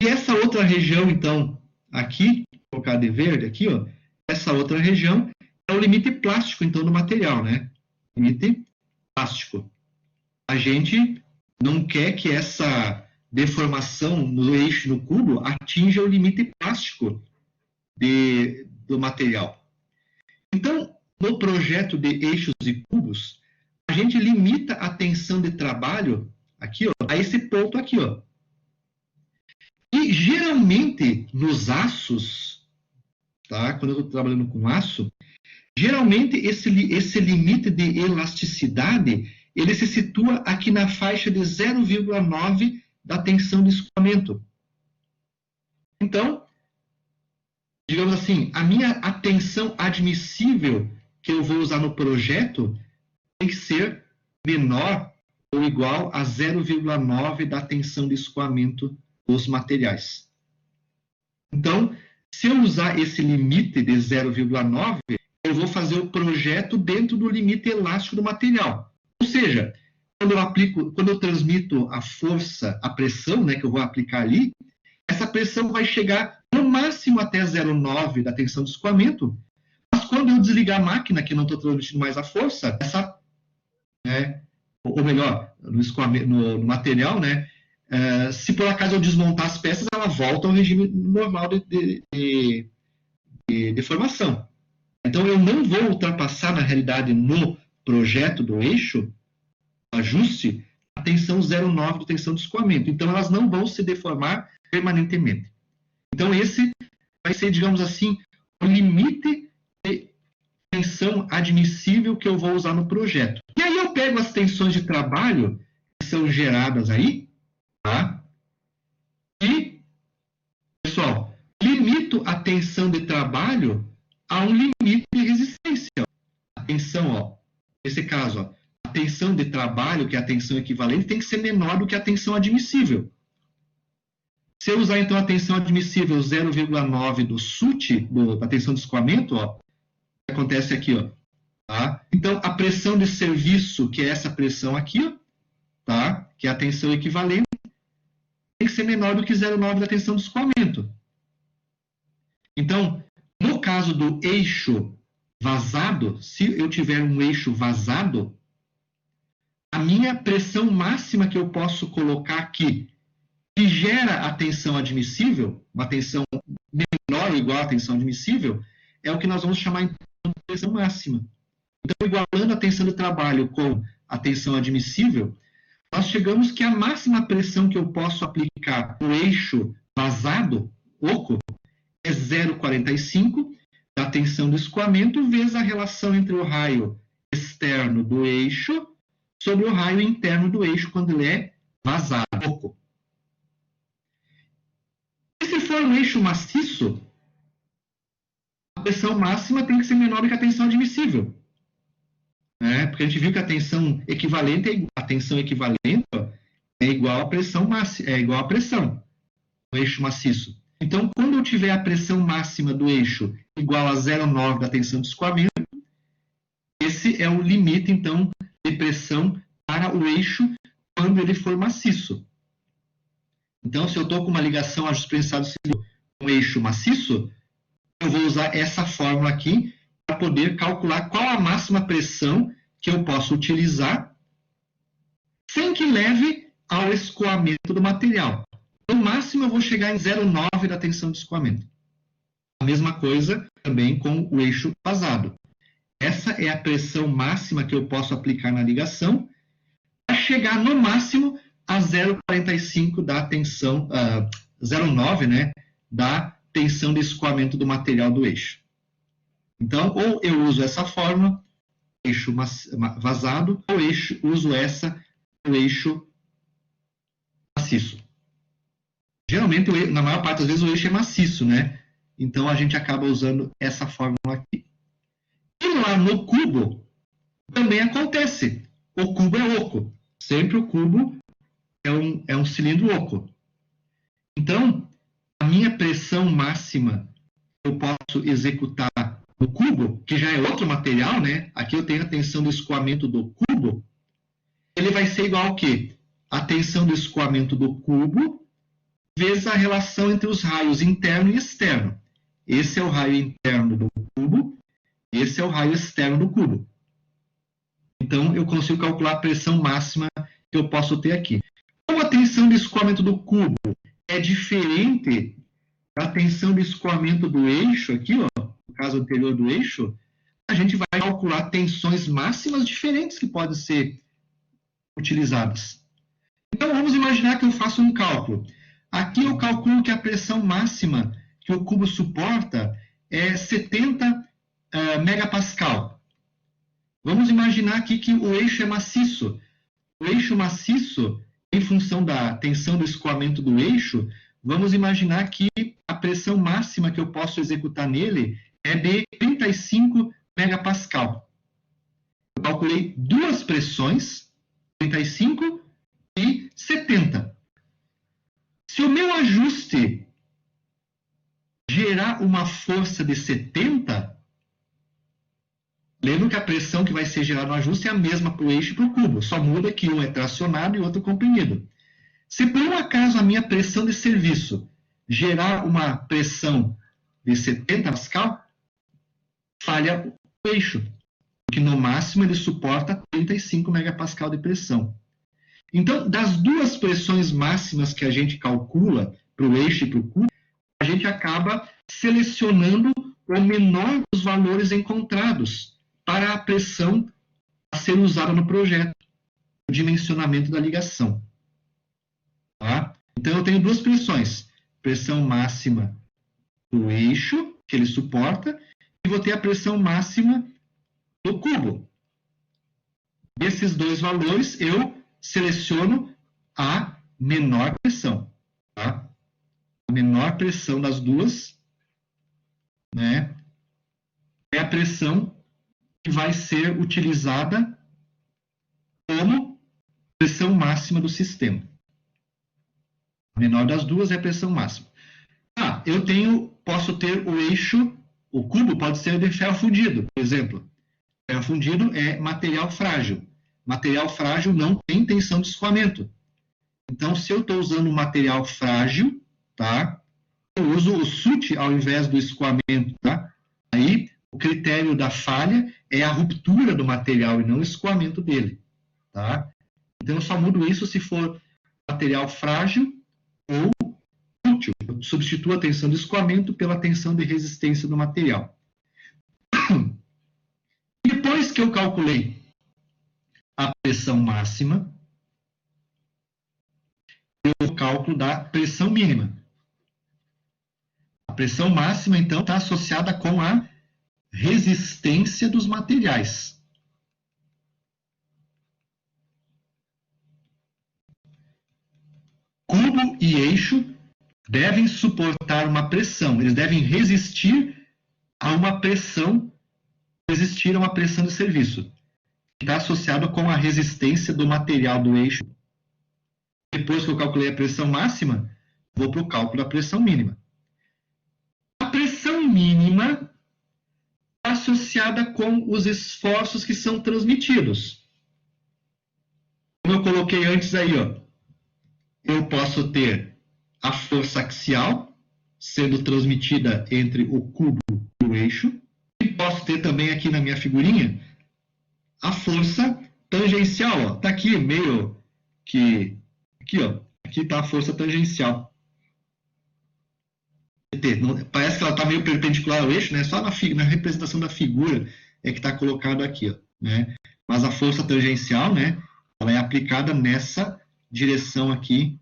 E essa outra região, então, aqui, vou colocar de verde aqui, ó, essa outra região é o limite plástico, então, do material, né? Limite plástico. A gente não quer que essa deformação no eixo no cubo atinja o limite plástico do material. Então, no projeto de eixos e cubos, a gente limita a tensão de trabalho aqui, ó, a esse ponto aqui, ó. E geralmente nos aços, tá? Quando eu estou trabalhando com aço, geralmente esse limite de elasticidade ele se situa aqui na faixa de 0,9 da tensão de escoamento. Então, digamos assim, a tensão admissível que eu vou usar no projeto tem que ser menor ou igual a 0,9 da tensão de escoamento dos materiais. Então, se eu usar esse limite de 0,9, eu vou fazer o projeto dentro do limite elástico do material. Ou seja, quando eu transmito a força, a pressão, né, que eu vou aplicar ali, essa pressão vai chegar no máximo até 0,9 da tensão de escoamento, mas quando eu desligar a máquina, que não estou transmitindo mais a força, ou melhor, no material, né, se por acaso eu desmontar as peças, ela volta ao regime normal de deformação. Então, eu não vou ultrapassar, na realidade, no projeto do eixo, ajuste, a tensão 0,9 de tensão de escoamento. Então, elas não vão se deformar permanentemente. Então, esse vai ser, digamos assim, o limite de tensão admissível que eu vou usar no projeto. E aí eu pego as tensões de trabalho que são geradas aí, tá? E, pessoal, limito a tensão de trabalho a um limite de resistência. A tensão, ó, nesse caso, ó, a tensão de trabalho, que é a tensão equivalente, tem que ser menor do que a tensão admissível. Se eu usar, então, a tensão admissível 0,9 do SUT, da tensão de escoamento, ó, o que acontece aqui, ó, tá? Então, a pressão de serviço, que é essa pressão aqui, ó, tá? Que é a tensão equivalente, tem que ser menor do que 0,9 da tensão de escoamento. Então, no caso do eixo vazado, se eu tiver um eixo vazado, a minha pressão máxima que eu posso colocar aqui, que gera a tensão admissível, uma tensão menor ou igual à tensão admissível, é o que nós vamos chamar então, de tensão máxima. Então, igualando a tensão de trabalho com a tensão admissível, nós chegamos que a máxima pressão que eu posso aplicar no eixo vazado, oco, é 0,45 da tensão do escoamento vezes a relação entre o raio externo do eixo sobre o raio interno do eixo quando ele é vazado, oco. E se for um eixo maciço, a pressão máxima tem que ser menor do que a tensão admissível. Né? Porque a gente viu que a tensão equivalente é igual à pressão máxima, é igual à pressão do eixo maciço. Então, quando eu tiver a pressão máxima do eixo igual a 0,9 da tensão de escoamento, esse é o limite, então, de pressão para o eixo quando ele for maciço. Então, se eu estou com uma ligação ajuste prensado com eixo maciço, eu vou usar essa fórmula aqui para poder calcular qual a máxima pressão que eu posso utilizar sem que leve ao escoamento do material. No máximo, eu vou chegar em 0,9 da tensão de escoamento. A mesma coisa também com o eixo vazado. Essa é a pressão máxima que eu posso aplicar na ligação para chegar no máximo a 0,45 da tensão, 0,9, né, da tensão de escoamento do material do eixo. Então, ou eu uso essa fórmula, eixo vazado, ou uso essa, o eixo maciço. Geralmente, na maior parte das vezes, o eixo é maciço, né? Então, a gente acaba usando essa fórmula aqui. E lá no cubo, também acontece. O cubo é oco. Sempre o cubo é um cilindro oco. Então, a minha pressão máxima que eu posso executar no cubo, que já é outro material, né? Aqui eu tenho a tensão do escoamento do cubo. Ele vai ser igual ao quê? A tensão do escoamento do cubo vezes a relação entre os raios interno e externo. Esse é o raio interno do cubo, esse é o raio externo do cubo. Então, eu consigo calcular a pressão máxima que eu posso ter aqui. Como a tensão de escoamento do cubo é diferente da tensão de escoamento do eixo, aqui, ó, no caso anterior do eixo, a gente vai calcular tensões máximas diferentes que podem ser utilizadas. Então, vamos imaginar que eu faço um cálculo. Aqui eu calculo que a pressão máxima que o cubo suporta é 70 megapascal. Vamos imaginar aqui que o eixo é maciço. O eixo maciço, em função da tensão do escoamento do eixo, vamos imaginar que a pressão máxima que eu posso executar nele é de 35 megapascal. Eu calculei duas pressões, 35 e 70. Se o meu ajuste gerar uma força de 70, lembra que a pressão que vai ser gerada no ajuste é a mesma para o eixo e para o cubo, só muda que um é tracionado e o outro comprimido. Se por um acaso a minha pressão de serviço gerar uma pressão de 70 pascal, falha o eixo, porque no máximo ele suporta 35 megapascal de pressão. Então, das duas pressões máximas que a gente calcula para o eixo e para o cubo, a gente acaba selecionando o menor dos valores encontrados para a pressão a ser usada no projeto, o dimensionamento da ligação. Tá? Então, eu tenho duas pressões. Pressão máxima do eixo, que ele suporta, e vou ter a pressão máxima do cubo. Desses dois valores, eu seleciono a menor pressão. Tá? A menor pressão das duas, né, é a pressão que vai ser utilizada como pressão máxima do sistema. A menor das duas é a pressão máxima. Posso ter o eixo, o cubo pode ser de ferro fundido, por exemplo. Ferro fundido é material frágil. Material frágil não tem tensão de escoamento. Então, se eu estou usando um material frágil, tá, eu uso o SUT ao invés do escoamento. Tá? Aí, o critério da falha é a ruptura do material e não o escoamento dele. Tá? Então, eu só mudo isso se for material frágil ou útil. Eu substituo a tensão de escoamento pela tensão de resistência do material. Depois que eu calculei a pressão máxima, eu cálculo da pressão mínima. A pressão máxima, então, está associada com a resistência dos materiais. Cubo e eixo devem suportar uma pressão, eles devem resistir a uma pressão de serviço, que está associado com a resistência do material do eixo. Depois que eu calculei a pressão máxima, vou para o cálculo da pressão mínima. A pressão mínima está associada com os esforços que são transmitidos. Como eu coloquei antes aí, ó, eu posso ter a força axial sendo transmitida entre o cubo e o eixo. E posso ter também aqui na minha figurinha a força tangencial. Está aqui meio que... Aqui, ó. Aqui está a força tangencial. Parece que ela está meio perpendicular ao eixo, né? Só na representação da figura é que está colocado aqui, ó, né? Mas a força tangencial, né, ela é aplicada nessa direção aqui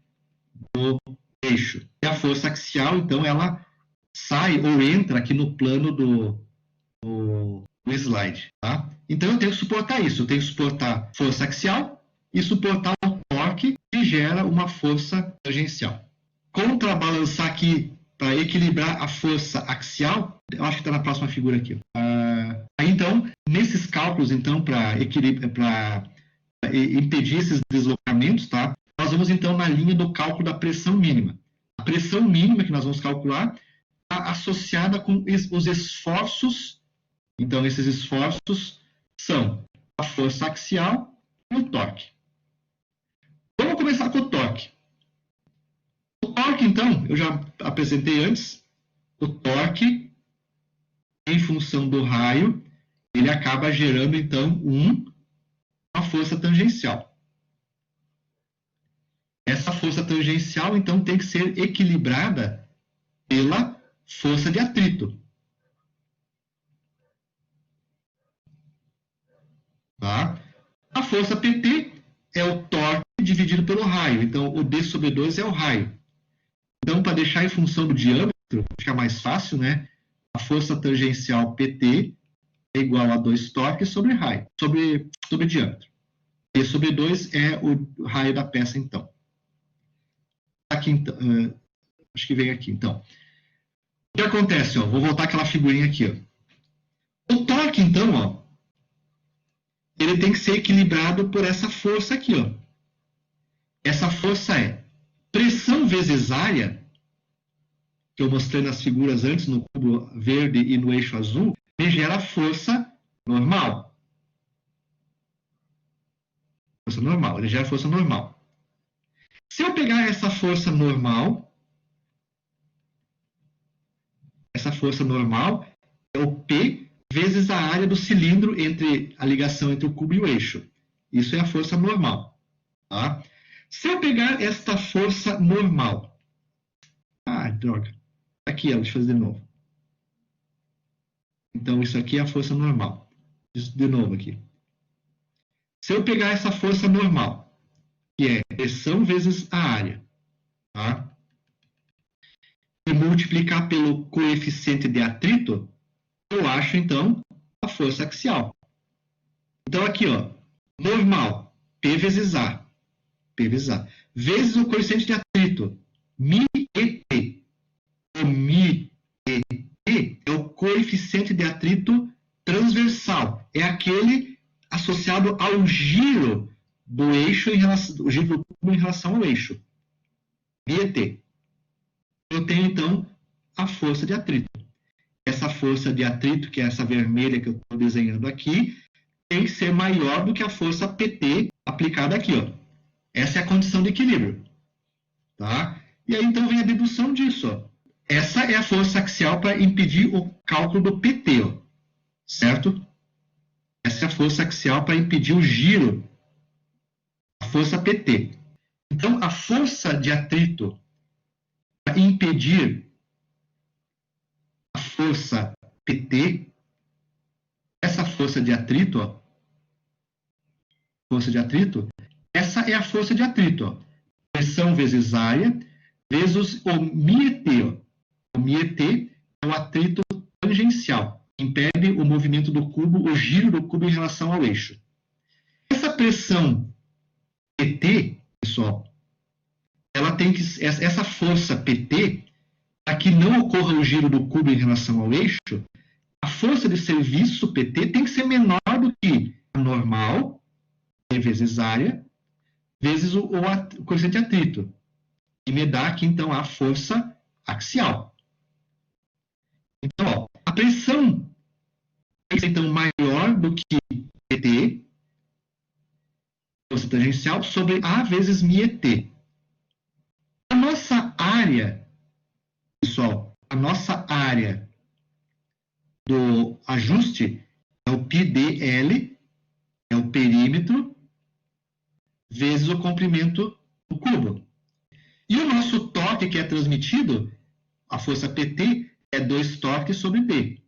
do eixo. E a força axial, então, ela sai ou entra aqui no plano do slide, tá? Então, eu tenho que suportar isso. Eu tenho que suportar força axial e suportar o torque que gera uma força tangencial. Contrabalançar aqui para equilibrar a força axial, eu acho que está na próxima figura aqui. Então, nesses cálculos, então, para impedir esses deslocamentos, tá? Nós vamos, então, na linha do cálculo da pressão mínima. A pressão mínima que nós vamos calcular está associada com os esforços. Então, esses esforços são a força axial e o torque. Vamos começar com o torque. O torque, então, eu já apresentei antes. O torque, em função do raio, ele acaba gerando, então, uma força tangencial. Essa força tangencial, então, tem que ser equilibrada pela força de atrito. Tá? A força PT é o torque dividido pelo raio. Então, o D sobre 2 é o raio. Então, para deixar em função do diâmetro, fica mais fácil, né? A força tangencial PT é igual a 2 torques sobre raio, sobre diâmetro. D sobre 2 é o raio da peça, então. Aqui, então, acho que vem aqui, então. O que acontece? Ó, vou voltar àquela figurinha aqui. Ó. O torque, então, ó, ele tem que ser equilibrado por essa força aqui. Ó. Essa força é pressão vezes área, que eu mostrei nas figuras antes, no cubo verde e no eixo azul, me gera força normal. Força normal, ele gera força normal. Se eu pegar essa força normal, essa força normal é o P vezes a área do cilindro entre a ligação entre o cubo e o eixo. Isso é a força normal. Tá? Se eu pegar esta força normal... droga. Aqui, deixa eu fazer de novo. Então, isso aqui é a força normal. De novo aqui. Se eu pegar essa força normal, que é pressão vezes a área, tá? E multiplicar pelo coeficiente de atrito, eu acho, então, a força axial. Então, aqui, ó, normal, P vezes A, vezes o coeficiente de atrito, μET. O μET é o coeficiente de atrito transversal. É aquele associado ao giro do eixo o giro do cubo em relação ao eixo. μET. Eu tenho, então, a força de atrito. Essa força de atrito, que é essa vermelha que eu estou desenhando aqui, tem que ser maior do que a força PT aplicada aqui. Ó. Essa é a condição de equilíbrio. Tá? E aí, então, vem a dedução disso. Ó. Essa é a força axial para impedir o cálculo do PT. Ó. Certo? Essa é a força axial para impedir o giro. A força PT. Então, a força de atrito para impedir a força PT, essa força de atrito, ó, essa é a força de atrito, ó, pressão vezes área, vezes o μET. Ó. O μET é o atrito tangencial, impede o movimento do cubo, o giro do cubo em relação ao eixo. Essa pressão PT, pessoal, ela tem que, essa força PT, para que não ocorra o giro do cubo em relação ao eixo, a força de serviço PT tem que ser menor do que a normal, P vezes área, vezes o coeficiente de atrito. E me dá aqui, então, a força axial. Então, ó, a pressão tem que ser, então, maior do que PT, força tangencial, sobre A vezes μET. A nossa área, pessoal, a nossa área do ajuste é o πdL, é o perímetro, vezes o comprimento do cubo. E o nosso torque que é transmitido, a força PT, é 2 torques sobre D.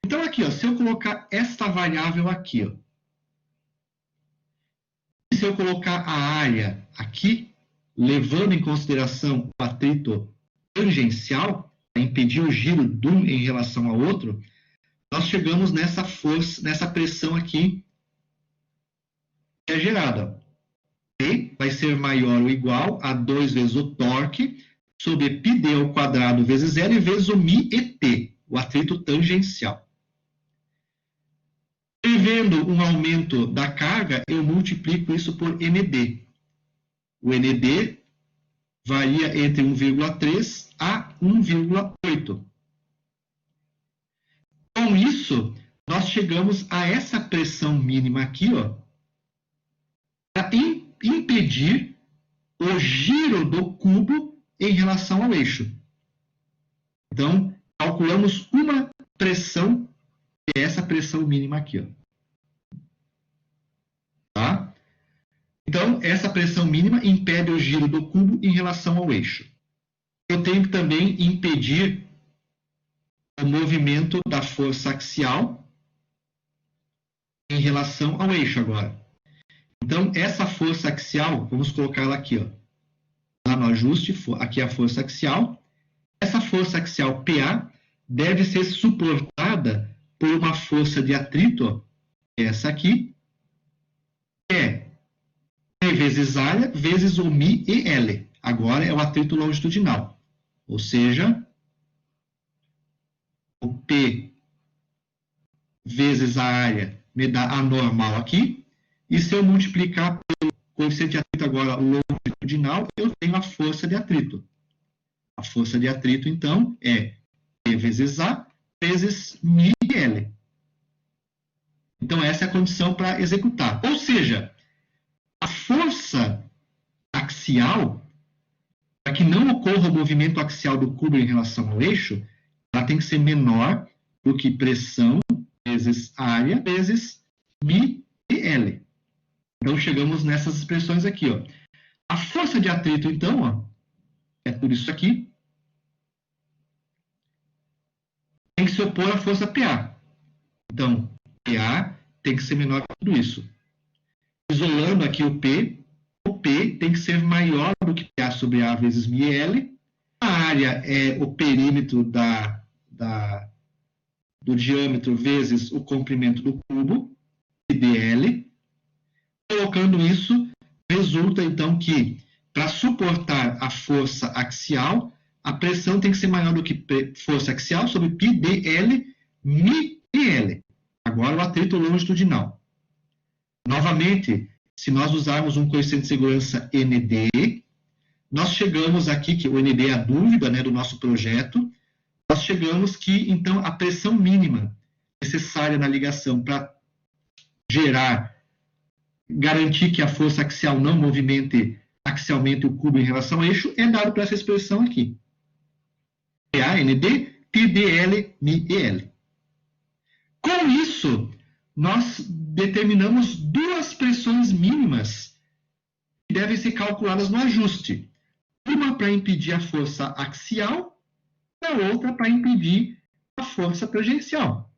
Então, aqui, ó, se eu colocar esta variável aqui, ó, e se eu colocar a área aqui, levando em consideração o atrito tangencial, para impedir o giro de um em relação ao outro, nós chegamos nessa força, nessa pressão aqui que é gerada. P vai ser maior ou igual a 2 vezes o torque sobre πd ao quadrado vezes L vezes o μ/et, o atrito tangencial. Prevendo um aumento da carga, eu multiplico isso por ND. O ND varia entre 1,3 a 1,8. Com isso, nós chegamos a essa pressão mínima aqui, ó, para impedir o giro do cubo em relação ao eixo. Então, calculamos uma pressão, que é essa pressão mínima aqui, ó. Tá? Então, essa pressão mínima impede o giro do cubo em relação ao eixo. Eu tenho que também impedir o movimento da força axial em relação ao eixo agora. Então, essa força axial, vamos colocar ela aqui, ó, lá no ajuste, aqui é a força axial. Essa força axial PA deve ser suportada por uma força de atrito, ó, essa aqui, que é P vezes área vezes o μ/L. Agora é o atrito longitudinal. Ou seja, o P vezes a área me dá a normal aqui. E se eu multiplicar pelo coeficiente de atrito agora longitudinal, eu tenho a força de atrito. A força de atrito, então, é P vezes A vezes μ/L. Então, essa é a condição para executar. Ou seja, a força axial, para que não ocorra o movimento axial do cubo em relação ao eixo, ela tem que ser menor do que pressão vezes área vezes μ/L. Então, chegamos nessas expressões aqui, ó. A força de atrito, então, ó, é tudo isso aqui, tem que se opor à força PA. Então, PA tem que ser menor que tudo isso. Isolando aqui o P tem que ser maior do que PA sobre A vezes μL. A área é o perímetro do diâmetro vezes o comprimento do cubo, dl. Colocando isso, resulta, então, que para suportar a força axial, a pressão tem que ser maior do que força axial sobre πdl μL. Agora o atrito longitudinal. Novamente, se nós usarmos um coeficiente de segurança ND, nós chegamos aqui, que o ND é a dúvida, né, do nosso projeto, nós chegamos que, então, a pressão mínima necessária na ligação para garantir que a força axial não movimente axialmente o cubo em relação ao eixo, é dado por essa expressão aqui. PAND, πdl μL. Com isso, nós determinamos duas pressões mínimas que devem ser calculadas no ajuste. Uma para impedir a força axial, e a outra para impedir a força tangencial.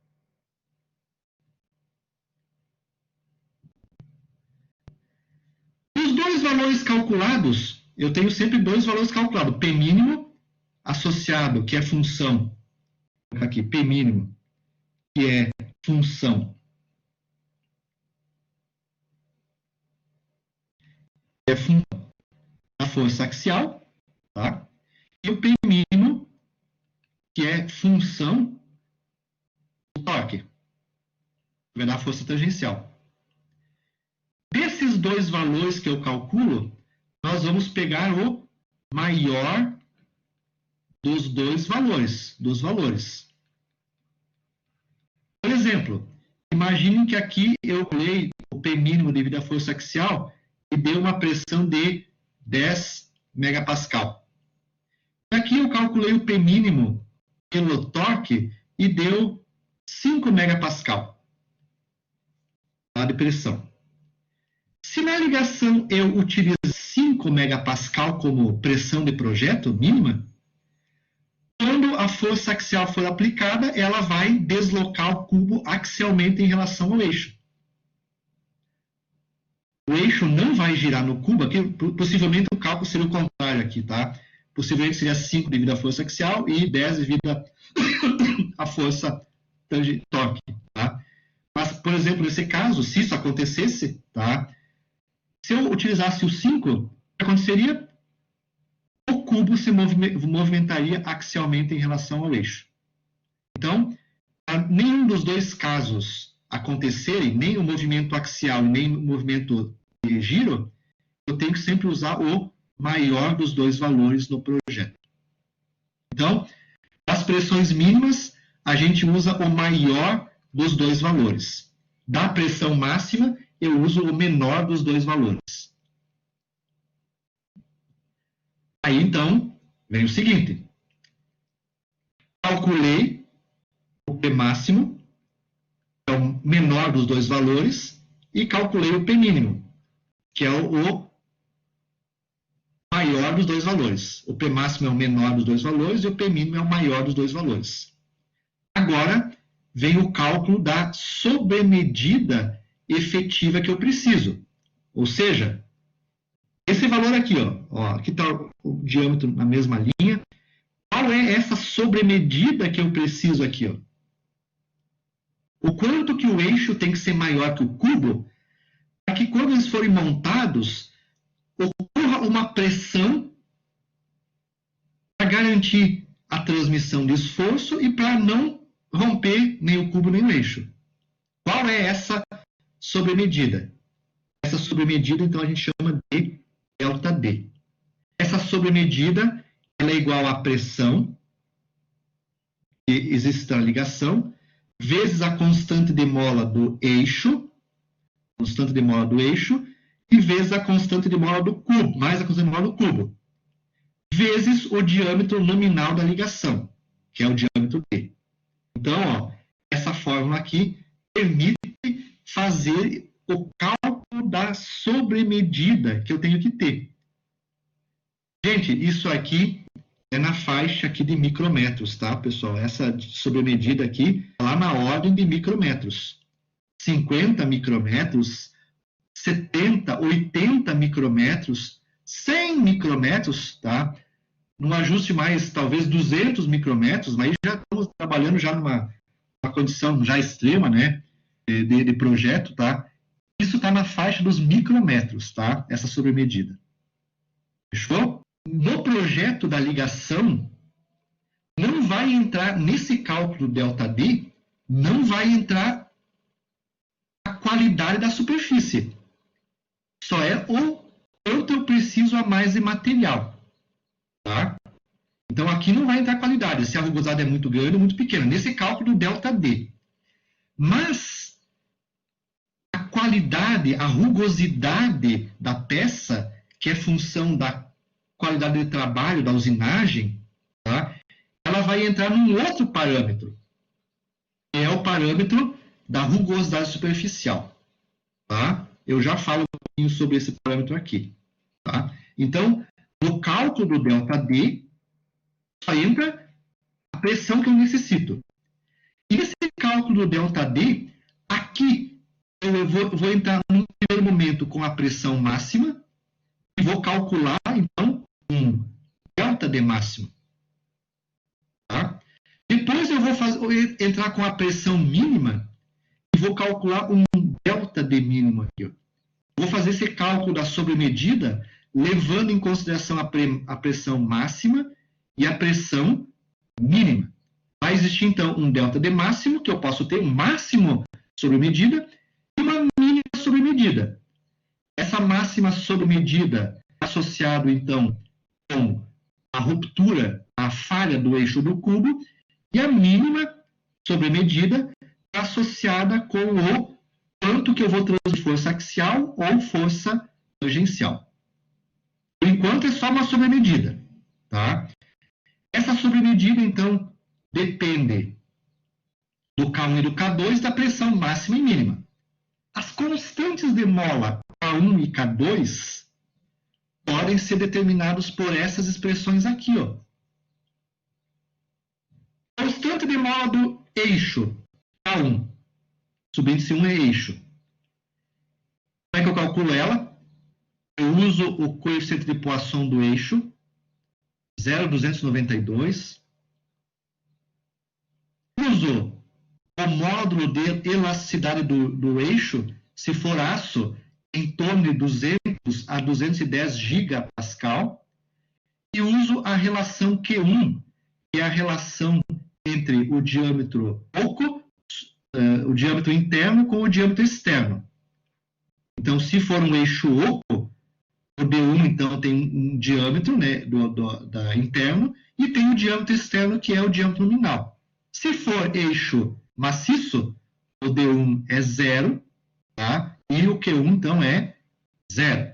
Os dois valores calculados, eu tenho sempre dois valores calculados. P mínimo associado, que é função, aqui, P mínimo, que é função da força axial, tá? E o P mínimo, que é função do torque, que vai dar a força tangencial. Desses dois valores que eu calculo, nós vamos pegar o maior dos dois valores, Por exemplo, imagine que aqui eu calculei o P mínimo devido à força axial e deu uma pressão de 10 megapascal. Aqui eu calculei o P mínimo pelo torque e deu 5 megapascal de pressão. Se na ligação eu utilizo 5 megapascal como pressão de projeto mínima, quando a força força axial for aplicada, ela vai deslocar o cubo axialmente em relação ao eixo. O eixo não vai girar no cubo, aqui possivelmente o cálculo seria o contrário aqui, tá? Possivelmente seria 5 devido à força axial e 10 devido à força torque, tá? Mas, por exemplo, nesse caso, se isso acontecesse, tá? Se eu utilizasse o 5, o que aconteceria? O cubo se movimentaria axialmente em relação ao eixo. Então, para nenhum dos dois casos acontecerem, nem o movimento axial, nem o movimento de giro, eu tenho que sempre usar o maior dos dois valores no projeto. Então, as pressões mínimas, a gente usa o maior dos dois valores. Da pressão máxima, eu uso o menor dos dois valores. Aí, então, vem o seguinte. Calculei o P máximo, que é o menor dos dois valores, e calculei o P mínimo, que é o maior dos dois valores. O P máximo é o menor dos dois valores e o P mínimo é o maior dos dois valores. Agora, vem o cálculo da sobremedida efetiva que eu preciso. Ou seja, esse valor aqui, aqui está o diâmetro na mesma linha. Qual é essa sobremedida que eu preciso aqui? O quanto que o eixo tem que ser maior que o cubo, para que quando eles forem montados, ocorra uma pressão para garantir a transmissão de esforço e para não romper nem o cubo nem o eixo. Qual é essa sobremedida? Essa sobremedida, então, a gente chama de ΔD. Essa sobremedida ela é igual à pressão, que existe na ligação, vezes a constante de mola do eixo, e vezes a constante de mola do cubo, mais a constante de mola do cubo, vezes o diâmetro nominal da ligação, que é o diâmetro D. Então, essa fórmula aqui permite fazer o cálculo da sobremedida que eu tenho que ter. Gente, isso aqui é na faixa aqui de micrometros, tá, pessoal? Essa sobremedida aqui é lá na ordem de micrometros. 50 micrometros, 70, 80 micrometros, 100 micrometros, tá? Num ajuste mais, talvez, 200 micrometros, mas já estamos trabalhando já numa condição já extrema, né, de projeto, tá? Isso está na faixa dos micrometros, tá? Essa sobremedida. Fechou? No projeto da ligação, não vai entrar, nesse cálculo ΔD, não vai entrar a qualidade da superfície. Só é o quanto eu preciso a mais de material. Tá? Então, aqui não vai entrar qualidade, se a rugosidade é muito grande ou muito pequena, nesse cálculo ΔD. Mas, a qualidade, a rugosidade da peça, que é função da qualidade de trabalho, da usinagem, tá? Ela vai entrar num outro parâmetro, que é o parâmetro da rugosidade superficial. Tá? Eu já falo um pouquinho sobre esse parâmetro aqui. Tá? Então, no cálculo do ΔD, só entra a pressão que eu necessito. E esse cálculo do ΔD, aqui eu vou entrar no primeiro momento com a pressão máxima e vou calcular, então, um ΔD máximo. Tá? Depois eu vou entrar com a pressão mínima e vou calcular um ΔD mínimo aqui. Vou fazer esse cálculo da sobremedida levando em consideração a pressão máxima e a pressão mínima. Vai existir, então, um ΔD máximo, que eu posso ter um máximo sobremedida e uma mínima sobremedida. Essa máxima sobremedida associado, então, com a ruptura, a falha do eixo do cubo, e a mínima sobremedida associada com o quanto que eu vou transferir força axial ou força tangencial. Por enquanto, é só uma sobremedida. Tá? Essa sobremedida, então, depende do K1 e do K2 da pressão máxima e mínima. As constantes de mola K1 e K2 podem ser determinados por essas expressões aqui. Constante de mola do eixo, K1. Subíndice 1 é eixo. Como é que eu calculo ela? Eu uso o coeficiente de Poisson do eixo, 0,292. Uso o módulo de elasticidade do eixo, se for aço, em torno de 200 a 210 gigapascal. E uso a relação Q1, que é a relação entre o diâmetro oco, o diâmetro interno com o diâmetro externo. Então, se for um eixo oco, o D1, então, tem um diâmetro, né, da interno, e tem o diâmetro externo, que é o diâmetro nominal. Se for eixo maciço, o D1 é 0, tá? E o Q1, então, é 0.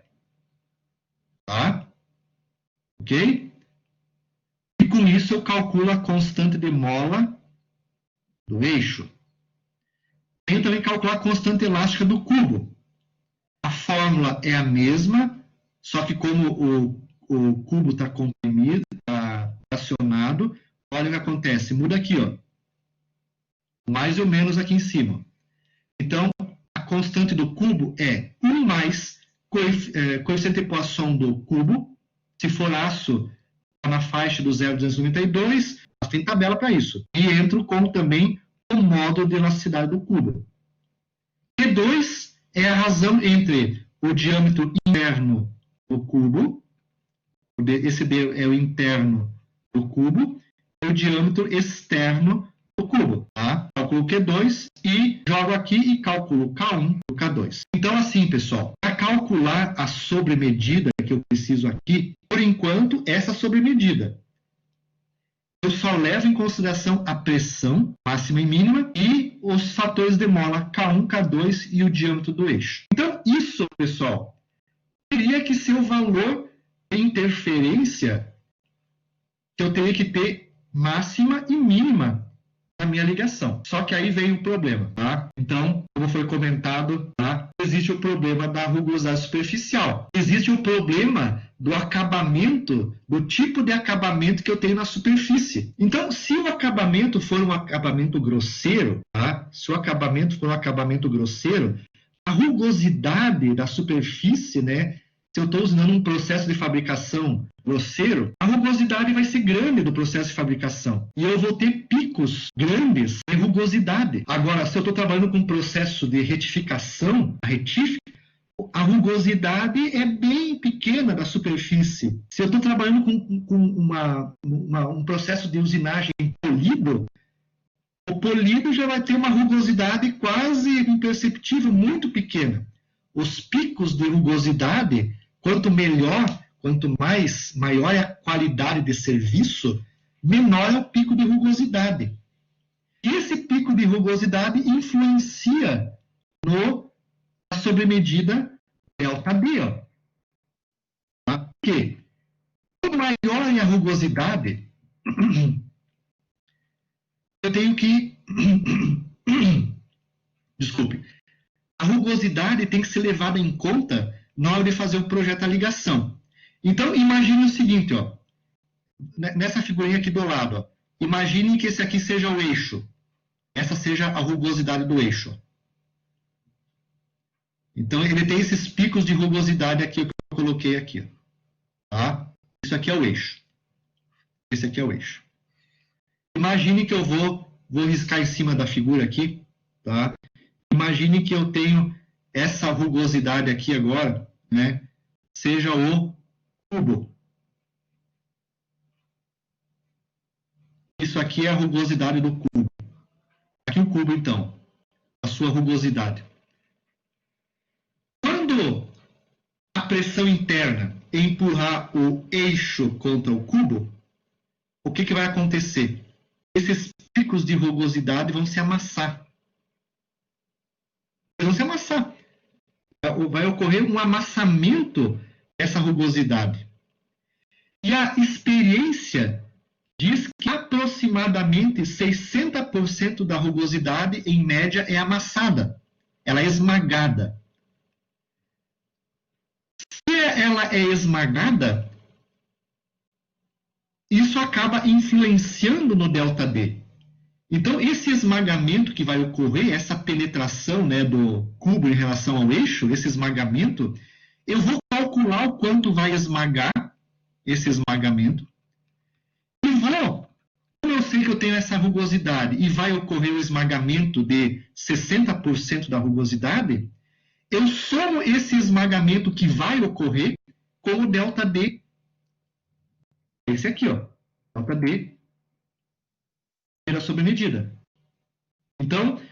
Tá? Ok? E com isso eu calculo a constante de mola do eixo. Tenho também que calcular a constante elástica do cubo. A fórmula é a mesma, só que como o cubo está comprimido, está acionado, olha o que acontece. Muda aqui, ó. Mais ou menos aqui em cima. Então, a constante do cubo é 1 mais coeficiente de Poisson do cubo. Se for aço, está na faixa do 0,292, mas tem tabela para isso. E entro com também o módulo de elasticidade do cubo. Q2 é a razão entre o diâmetro interno do cubo, esse D é o interno do cubo, e o diâmetro externo do cubo. Tá? Calculo Q2 e jogo aqui e calculo K1 e K2. Então, assim, pessoal, para calcular a sobremedida que eu preciso aqui, por enquanto, essa sobremedida. Eu só levo em consideração a pressão máxima e mínima e os fatores de mola K1, K2 e o diâmetro do eixo. Então, isso, pessoal, teria que ser o valor de interferência que eu teria que ter máxima e mínima na minha ligação. Só que aí veio o problema, tá? Então, como foi comentado, tá? Existe o problema da rugosidade superficial. Existe o problema do acabamento, do tipo de acabamento que eu tenho na superfície. Então, se o acabamento for um acabamento grosseiro, tá? Se o acabamento for um acabamento grosseiro, a rugosidade da superfície, né? Se eu estou usando um processo de fabricação grosseiro, a rugosidade vai ser grande do processo de fabricação. E eu vou ter picos grandes em rugosidade. Agora, se eu estou trabalhando com um processo de retificação, a rugosidade é bem pequena da superfície. Se eu estou trabalhando com um processo de usinagem polido, o polido já vai ter uma rugosidade quase imperceptível, muito pequena. Os picos de rugosidade, quanto maior é a qualidade de serviço, menor é o pico de rugosidade. E esse pico de rugosidade influencia na sobremedida ΔD. Ó. Tá? Por quê? Quanto maior é a rugosidade, eu tenho que... Desculpe. A rugosidade tem que ser levada em conta na hora de fazer o projeto da ligação. Então, imagine o seguinte, ó, nessa figurinha aqui do lado. Ó, imagine que esse aqui seja o eixo. Essa seja a rugosidade do eixo. Então, ele tem esses picos de rugosidade aqui que eu coloquei aqui. Tá? Isso aqui é o eixo. Esse aqui é o eixo. Imagine que eu vou riscar em cima da figura aqui. Tá? Imagine que eu tenho essa rugosidade aqui agora, né? Seja o cubo. Isso aqui é a rugosidade do cubo. Aqui o cubo, então. A sua rugosidade. Quando a pressão interna empurrar o eixo contra o cubo, o que vai acontecer? Esses picos de rugosidade vão se amassar. Vão se amassar. Vai ocorrer um amassamento dessa rugosidade. E a experiência diz que aproximadamente 60% da rugosidade, em média, é amassada. Ela é esmagada. Se ela é esmagada, isso acaba influenciando no ΔD. Então, esse esmagamento que vai ocorrer, essa penetração, né, do cubo em relação ao eixo, esse esmagamento, eu vou calcular o quanto vai esmagar esse esmagamento e vou, como eu sei que eu tenho essa rugosidade e vai ocorrer o esmagamento de 60% da rugosidade, eu somo esse esmagamento que vai ocorrer com o ΔD. Esse aqui, ó, ΔD sobre medida. Então,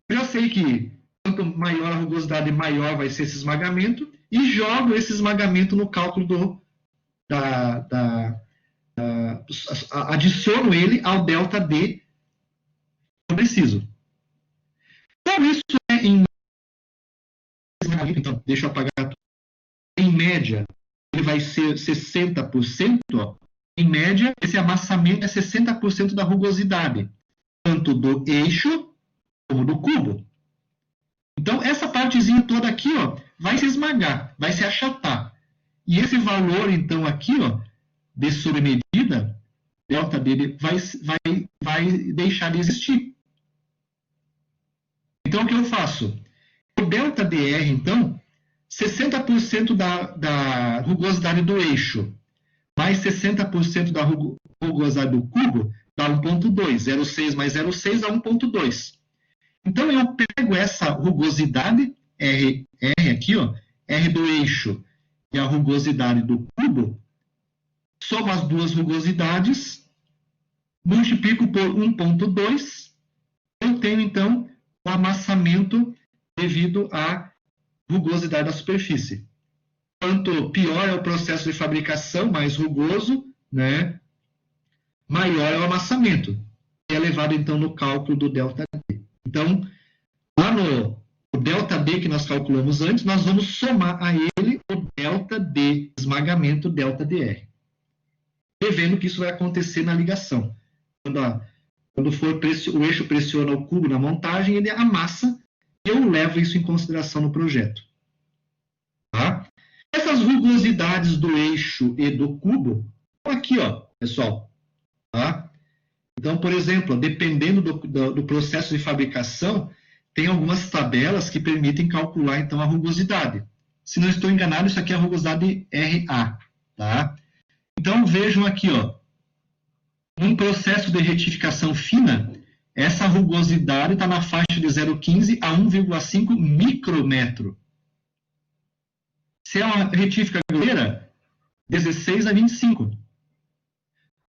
eu já sei que quanto maior a rugosidade, maior vai ser esse esmagamento, e jogo esse esmagamento no cálculo adiciono ele ao ΔD que eu preciso. Então, isso é em esmagamento, então, deixa eu apagar tudo. Em média, ele vai ser 60%, ó. Em média, esse amassamento é 60% da rugosidade, tanto do eixo como do cubo. Então, essa partezinha toda aqui, ó, vai se esmagar, vai se achatar. E esse valor, então, aqui, ó, de sobremedida, ΔD, vai deixar de existir. Então, o que eu faço? O ΔDR, então, 60% da rugosidade do eixo, mais 60% da rugosidade do cubo, dá 1,2. 0,6 mais 0,6 dá 1,2. Então, eu pego essa rugosidade, R aqui, ó, R do eixo e a rugosidade do cubo, somo as duas rugosidades, multiplico por 1,2, eu tenho, então, o amassamento devido à rugosidade da superfície. Quanto pior é o processo de fabricação, mais rugoso, né, maior é o amassamento. É levado, então, no cálculo do ΔD. Então, lá no ΔD que nós calculamos antes, nós vamos somar a ele o ΔD, esmagamento ΔDR. Prevendo que isso vai acontecer na ligação. Quando for o eixo pressiona o cubo na montagem, ele amassa, e eu levo isso em consideração no projeto. Tá? Essas rugosidades do eixo e do cubo estão aqui, ó, pessoal. Tá? Então, por exemplo, dependendo do processo de fabricação, tem algumas tabelas que permitem calcular, então, a rugosidade. Se não estou enganado, isso aqui é a rugosidade RA. Tá? Então, vejam aqui, ó, num processo de retificação fina, essa rugosidade está na faixa de 0,15 a 1,5 micrômetro. Se é uma retífica grosseira, 16 a 25.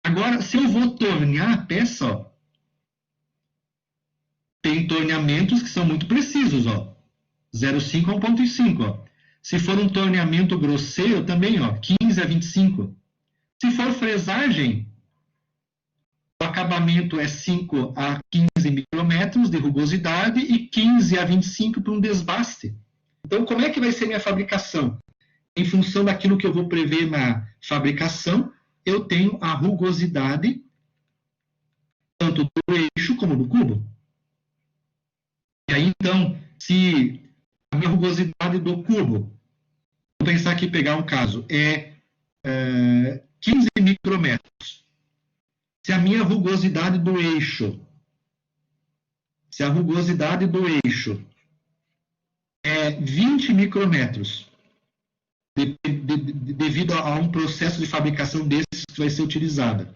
Agora, se eu vou tornear a peça, ó, tem torneamentos que são muito precisos, ó, 0,5 a 1,5. Ó. Se for um torneamento grosseiro, também, ó, 15 a 25. Se for fresagem, o acabamento é 5 a 15 micrômetros de rugosidade e 15 a 25 para um desbaste. Então, como é que vai ser minha fabricação? Em função daquilo que eu vou prever na fabricação, eu tenho a rugosidade tanto do eixo como do cubo. E aí, então, se a minha rugosidade do cubo, vou pensar aqui, pegar um caso, é 15 micrômetros. Se a minha rugosidade do eixo, é 20 micrômetros, devido a um processo de fabricação desses que vai ser utilizado.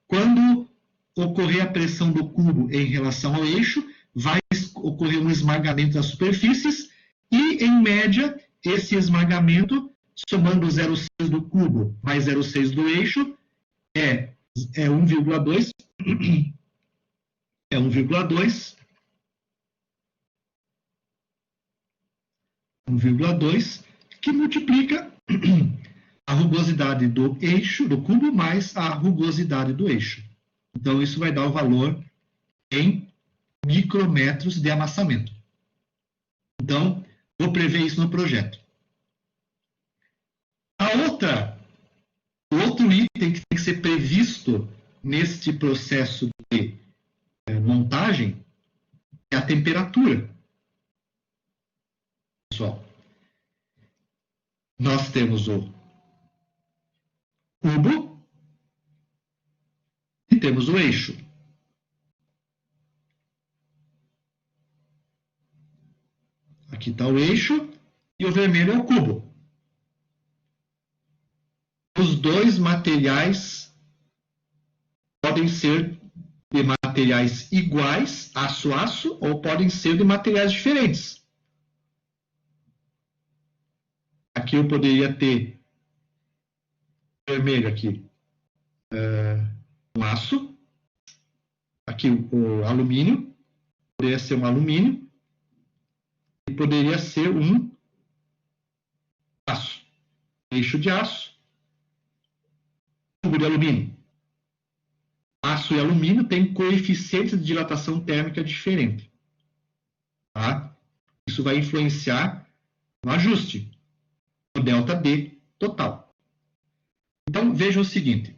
Quando ocorrer a pressão do cubo em relação ao eixo, vai ocorrer um esmagamento das superfícies e, em média, esse esmagamento, somando 0,6 do cubo mais 0,6 do eixo, é 1,2. É 1,2. 1,2, que multiplica a rugosidade do eixo, do cubo, mais a rugosidade do eixo. Então, isso vai dar o valor em micrômetros de amassamento. Então, vou prever isso no projeto. O outro item que tem que ser previsto neste processo de montagem é a temperatura. Pessoal, nós temos o cubo e temos o eixo. Aqui está o eixo e o vermelho é o cubo. Os dois materiais podem ser de materiais iguais, aço-aço, ou podem ser de materiais diferentes. Aqui eu poderia ter vermelho aqui, um aço. Aqui o alumínio, poderia ser um alumínio. E poderia ser um aço. Eixo de aço, cubo de alumínio. Aço e alumínio têm coeficientes de dilatação térmica diferentes. Tá? Isso vai influenciar no ajuste, no ΔD total. Então, veja o seguinte.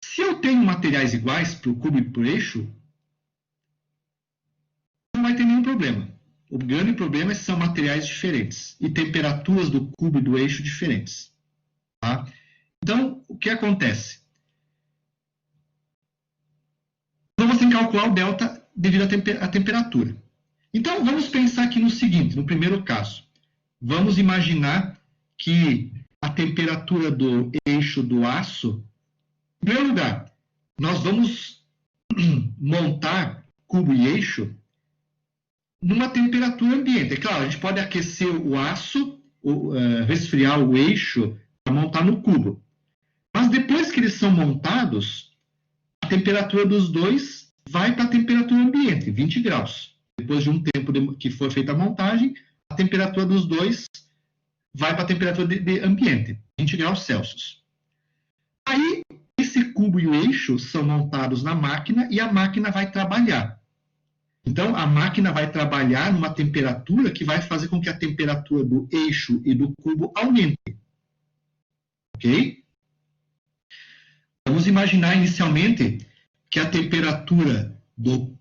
Se eu tenho materiais iguais para o cubo e para o eixo, não vai ter nenhum problema. O grande problema é se são materiais diferentes e temperaturas do cubo e do eixo diferentes. Tá? Então, o que acontece? Vamos ter que calcular o delta devido à temperatura. Então, vamos pensar aqui no seguinte, no primeiro caso. Vamos imaginar que a temperatura do eixo do aço, em primeiro lugar, nós vamos montar cubo e eixo numa temperatura ambiente. É claro, a gente pode aquecer o aço, resfriar o eixo para montar no cubo. Mas depois que eles são montados, a temperatura dos dois vai para a temperatura ambiente, 20 graus. Depois de um tempo que foi feita a montagem, a temperatura dos dois vai para a temperatura de ambiente, 20 graus Celsius. Aí, esse cubo e o eixo são montados na máquina e a máquina vai trabalhar. Então, a máquina vai trabalhar numa temperatura que vai fazer com que a temperatura do eixo e do cubo aumente. Ok? Vamos imaginar inicialmente que a temperatura do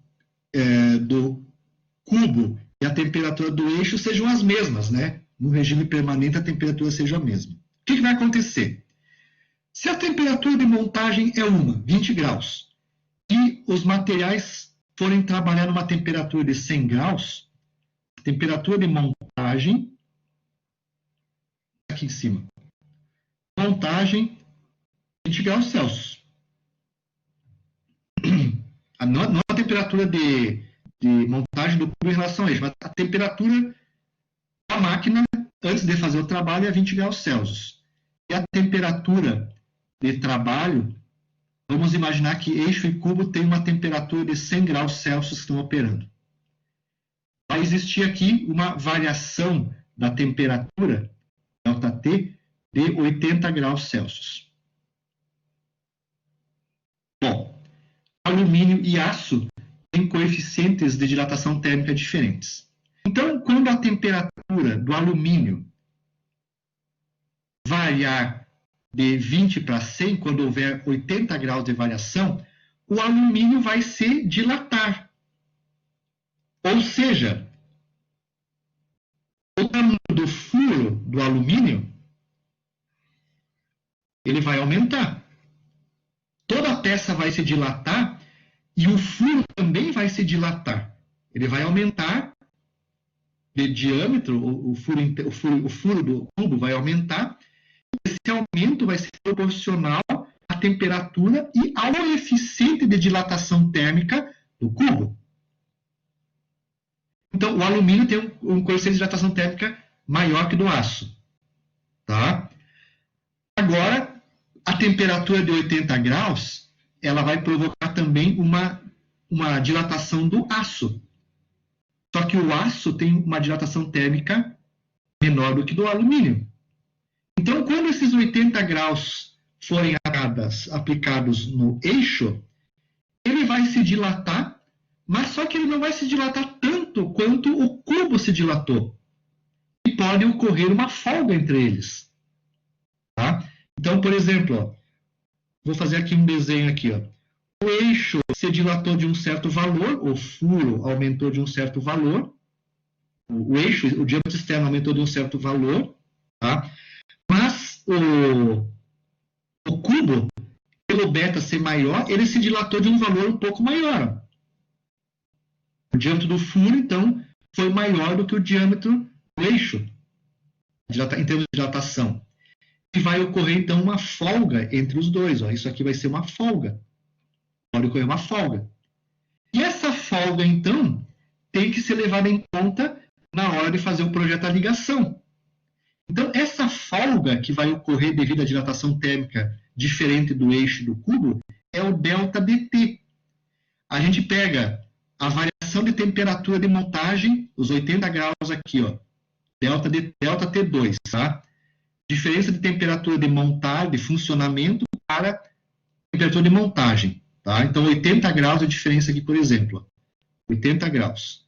cubo e a temperatura do eixo sejam as mesmas, né? No regime permanente, a temperatura seja a mesma. O que vai acontecer? Se a temperatura de montagem é 20 graus, e os materiais forem trabalhar numa temperatura de 100 graus, a temperatura de montagem, aqui em cima, montagem 20 graus Celsius. Não a temperatura de montagem do cubo em relação a eixo, mas a temperatura da máquina antes de fazer o trabalho é 20 graus Celsius. E a temperatura de trabalho, vamos imaginar que eixo e cubo têm uma temperatura de 100 graus Celsius que estão operando. Vai existir aqui uma variação da temperatura, ΔT, de 80 graus Celsius. Bom, alumínio e aço têm coeficientes de dilatação térmica diferentes. Então, quando a temperatura do alumínio variar de 20 para 100, quando houver 80 graus de variação, o alumínio vai se dilatar. Ou seja, o tamanho do furo do alumínio ele vai aumentar. Toda a peça vai se dilatar e o furo também vai se dilatar. Ele vai aumentar de diâmetro, o furo do cubo vai aumentar. Esse aumento vai ser proporcional à temperatura e ao coeficiente de dilatação térmica do cubo. Então, o alumínio tem um coeficiente de dilatação térmica maior que do aço. Tá? Agora, a temperatura de 80 graus, ela vai provocar também uma dilatação do aço. Só que o aço tem uma dilatação térmica menor do que do alumínio. Então, quando esses 80 graus forem aplicados no eixo, ele vai se dilatar, mas só que ele não vai se dilatar tanto quanto o cubo se dilatou. E pode ocorrer uma folga entre eles. Tá? Então, por exemplo, ó, vou fazer aqui um desenho aqui. Ó. O eixo se dilatou de um certo valor, o furo aumentou de um certo valor, o eixo, o diâmetro externo aumentou de um certo valor, tá? Mas o cubo, pelo beta ser maior, ele se dilatou de um valor um pouco maior. O diâmetro do furo, então, foi maior do que o diâmetro do eixo, em termos de dilatação. E vai ocorrer, então, uma folga entre os dois. Ó. Isso aqui vai ser uma folga. Pode ocorrer uma folga. E essa folga, então, tem que ser levada em conta na hora de fazer o projeto da ligação. Então, essa folga que vai ocorrer devido à dilatação térmica diferente do eixo do cubo é o ΔDT. A gente pega a variação de temperatura de montagem, os 80 graus aqui, ó, delta T2, tá? Diferença de temperatura de montagem, de funcionamento para temperatura de montagem, tá? Então, 80 graus é a diferença aqui, por exemplo, ó, 80 graus.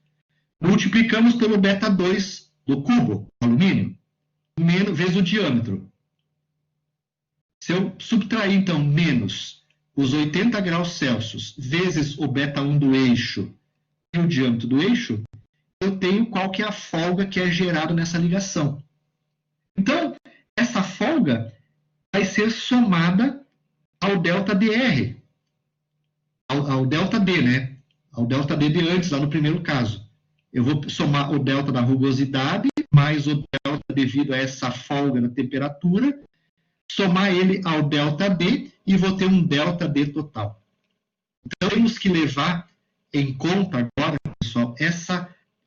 Multiplicamos pelo ΔB2 do cubo, alumínio, vezes o diâmetro. Se eu subtrair, então, menos os 80 graus Celsius vezes o ΔB1 do eixo e o diâmetro do eixo, eu tenho qual que é a folga que é gerada nessa ligação. Então, essa folga vai ser somada ao ΔDR, ao ΔD, né? Ao ΔD de antes, lá no primeiro caso. Eu vou somar o delta da rugosidade mais o delta devido a essa folga na temperatura, somar ele ao ΔD e vou ter um ΔD total. Então, temos que levar em conta agora, pessoal, esse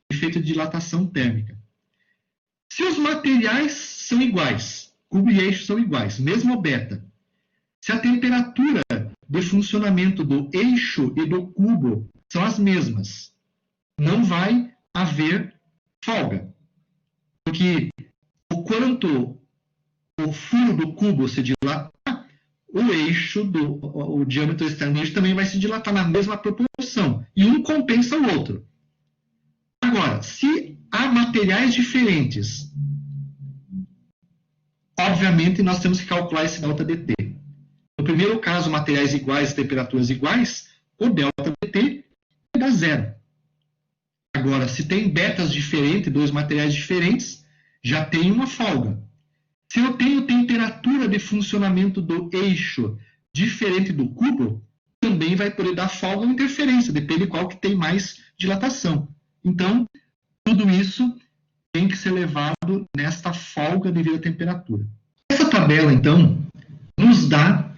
efeito de dilatação térmica. Se os materiais são iguais, cubo e eixo são iguais, mesmo beta, se a temperatura de funcionamento do eixo e do cubo são as mesmas, não vai haver folga. Porque o quanto o furo do cubo se dilatar, o eixo, o diâmetro externo do eixo também vai se dilatar na mesma proporção. E um compensa o outro. Agora, se há materiais diferentes, obviamente nós temos que calcular esse ΔDT. No primeiro caso, materiais iguais, temperaturas iguais, o ΔDT vai dar zero. Agora, se tem betas diferentes, dois materiais diferentes, já tem uma folga. Se eu tenho temperatura de funcionamento do eixo diferente do cubo, também vai poder dar folga ou interferência, depende de qual que tem mais dilatação. Então, tudo isso tem que ser levado nesta folga devido à temperatura. Essa tabela, então, nos dá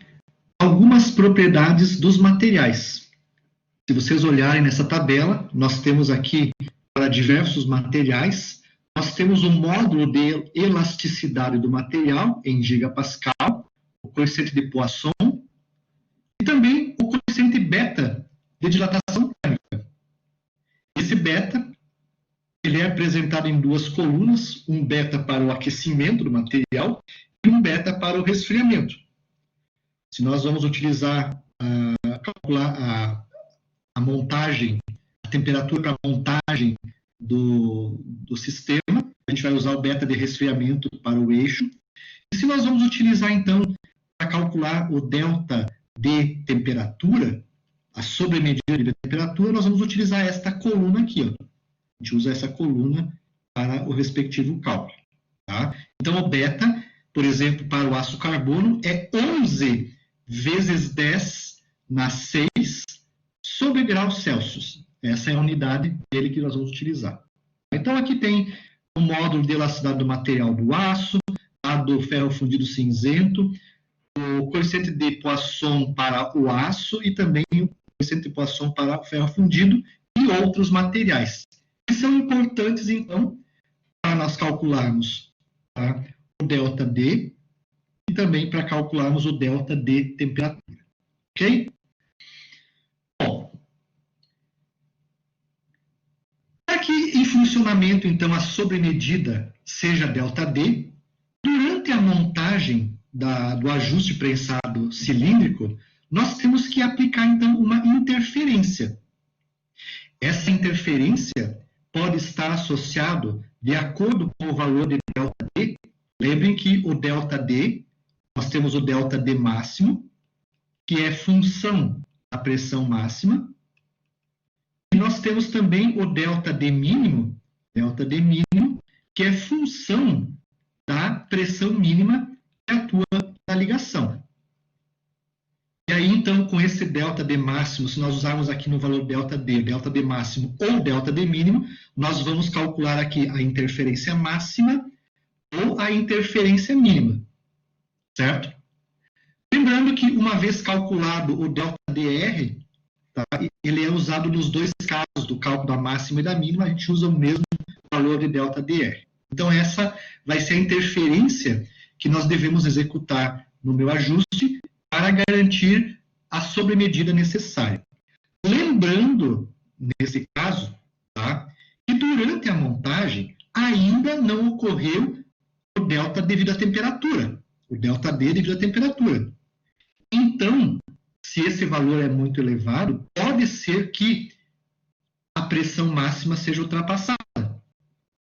algumas propriedades dos materiais. Se vocês olharem nessa tabela, nós temos aqui, para diversos materiais, nós temos o módulo de elasticidade do material, em gigapascal, o coeficiente de Poisson, e também o coeficiente beta de dilatação térmica. Esse beta, ele é apresentado em duas colunas, um beta para o aquecimento do material e um beta para o resfriamento. Se nós vamos utilizar, calcular a montagem, a temperatura para a montagem do sistema, a gente vai usar o beta de resfriamento para o eixo. E se nós vamos utilizar, então, para calcular o delta de temperatura, a sobremedida de temperatura, nós vamos utilizar esta coluna aqui. Ó. A gente usa essa coluna para o respectivo cálculo. Tá? Então, o beta, por exemplo, para o aço carbono, é 11 vezes 10 na 6 sobre graus Celsius. Essa é a unidade dele que nós vamos utilizar. Então, aqui tem o módulo de elasticidade do material do aço, a do ferro fundido cinzento, o coeficiente de Poisson para o aço e também o coeficiente de Poisson para o ferro fundido e outros materiais. Que são importantes, então, para nós calcularmos, tá, o ΔD e também para calcularmos o delta de temperatura. Ok? Bom, para que em funcionamento, então, a sobremedida seja ΔD, durante a montagem do ajuste prensado cilíndrico, nós temos que aplicar, então, uma interferência. Essa interferência pode estar associado de acordo com o valor de ΔD. Lembrem que o ΔD, nós temos o ΔD máximo, que é função da pressão máxima, e nós temos também o ΔD mínimo, que é função da pressão mínima que atua na ligação. E aí, então, com esse ΔD máximo, se nós usarmos aqui no valor ΔD máximo ou ΔD mínimo, nós vamos calcular aqui a interferência máxima ou a interferência mínima, certo? Lembrando que, uma vez calculado o ΔDR, tá, ele é usado nos dois casos do cálculo da máxima e da mínima, a gente usa o mesmo valor de ΔDR. Então, essa vai ser a interferência que nós devemos executar no meu ajuste para garantir a sobremedida necessária. Lembrando, nesse caso, tá, que durante a montagem ainda não ocorreu o delta devido à temperatura, o ΔD devido à temperatura. Então, se esse valor é muito elevado, pode ser que a pressão máxima seja ultrapassada.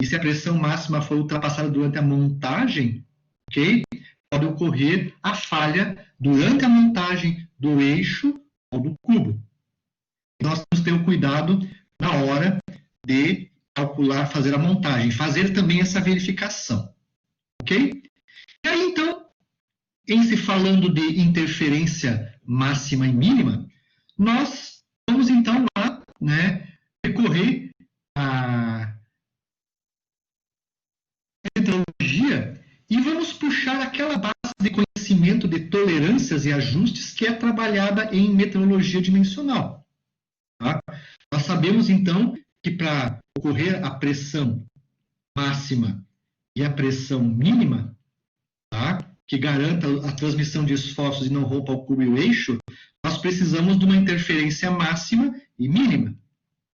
E se a pressão máxima for ultrapassada durante a montagem, ok? Pode ocorrer a falha durante a montagem do eixo ou do cubo. Nós temos que ter o cuidado na hora de calcular, fazer a montagem, fazer também essa verificação, ok? E aí, então, em se falando de interferência máxima e mínima, nós vamos, então, lá, né, recorrer à metrologia e vamos puxar aquela base de conhecimento de tolerâncias e ajustes que é trabalhada em metrologia dimensional. Tá? Nós sabemos, então, que para ocorrer a pressão máxima e a pressão mínima, tá, que garanta a transmissão de esforços e não rompa o cubo e o eixo, nós precisamos de uma interferência máxima e mínima.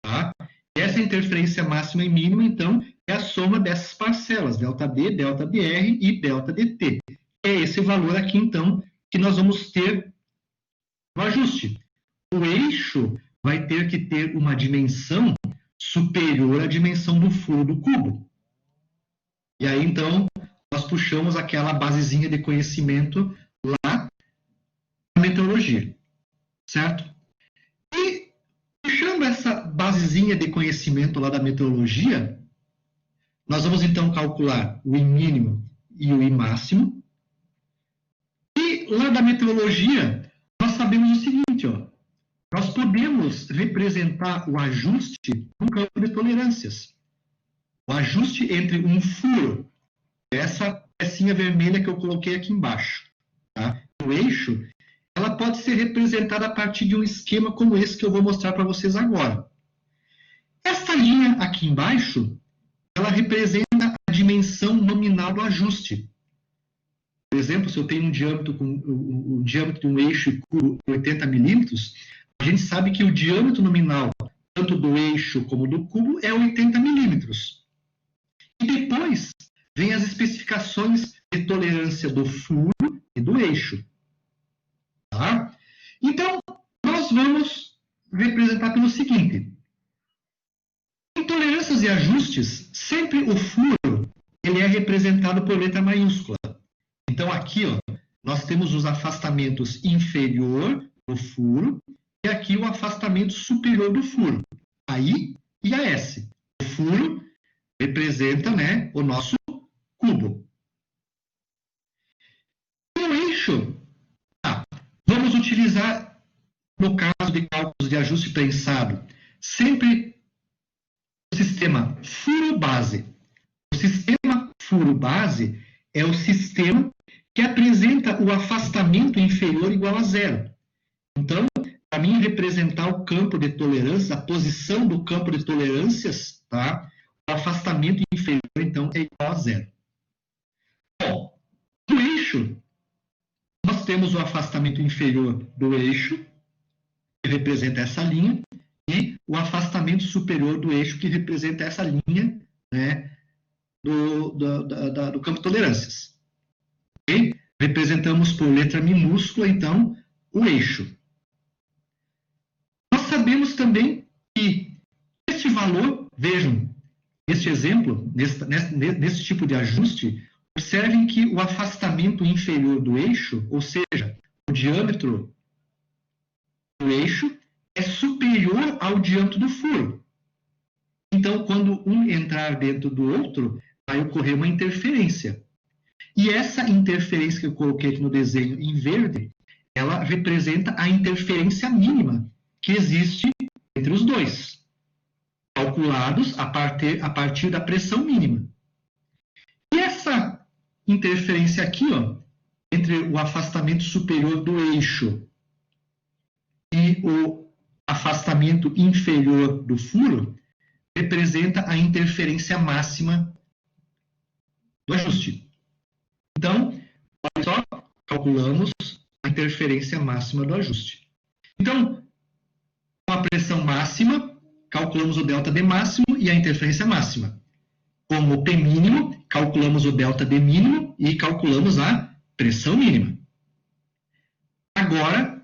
Tá? Essa interferência máxima e mínima, então, é a soma dessas parcelas, ΔD, ΔDR e ΔDT. É esse valor aqui, então, que nós vamos ter no ajuste. O eixo vai ter que ter uma dimensão superior à dimensão do furo do cubo. E aí, então, nós puxamos aquela basezinha de conhecimento lá na metrologia, certo? E, puxando essa basezinha de conhecimento lá da metrologia, nós vamos, então, calcular o I mínimo e o I máximo. E, lá da metrologia, nós sabemos o seguinte, ó, nós podemos representar o ajuste no campo de tolerâncias. O ajuste entre um furo, essa pecinha vermelha que eu coloquei aqui embaixo, tá? O eixo, ela pode ser representada a partir de um esquema como esse que eu vou mostrar para vocês agora. Essa linha aqui embaixo, ela representa a dimensão nominal do ajuste. Por exemplo, se eu tenho um diâmetro o diâmetro de um eixo e cubo 80 milímetros, a gente sabe que o diâmetro nominal, tanto do eixo como do cubo, é 80 milímetros. E depois vem as especificações de tolerância do furo e do eixo. Tá? Então, nós vamos representar pelo seguinte. Em tolerâncias e ajustes, sempre o furo ele é representado por letra maiúscula. Então, aqui, ó, nós temos os afastamentos inferior do furo e aqui o afastamento superior do furo, a I e a S. O furo representa, né, o nosso cubo. E o eixo, vamos utilizar, no caso de cálculos de ajuste prensado, sempre o sistema furo-base. O sistema furo-base é o sistema que apresenta o afastamento inferior igual a zero. Então, para mim representar o campo de tolerância, a posição do campo de tolerâncias, tá? O afastamento inferior, então, é igual a zero. Bom, no eixo, nós temos o afastamento inferior do eixo, que representa essa linha, e o afastamento superior do eixo, que representa essa linha, né, do campo de tolerâncias. Okay? Representamos por letra minúscula, então, o eixo. Nós sabemos também que este valor, vejam, este exemplo, nesse tipo de ajuste, observem que o afastamento inferior do eixo, ou seja, o diâmetro do eixo, é superior ao diâmetro do furo. Então, quando um entrar dentro do outro, vai ocorrer uma interferência. E essa interferência que eu coloquei aqui no desenho em verde ela representa a interferência mínima que existe entre os dois, calculados a partir da pressão mínima. E essa interferência aqui, ó, entre o afastamento superior do eixo e o afastamento inferior do furo, representa a interferência máxima do ajuste. Então, olha só, calculamos a interferência máxima do ajuste. Então, com a pressão máxima, calculamos o ΔD máximo e a interferência máxima. Com o P mínimo, calculamos o ΔD mínimo e calculamos a pressão mínima. Agora,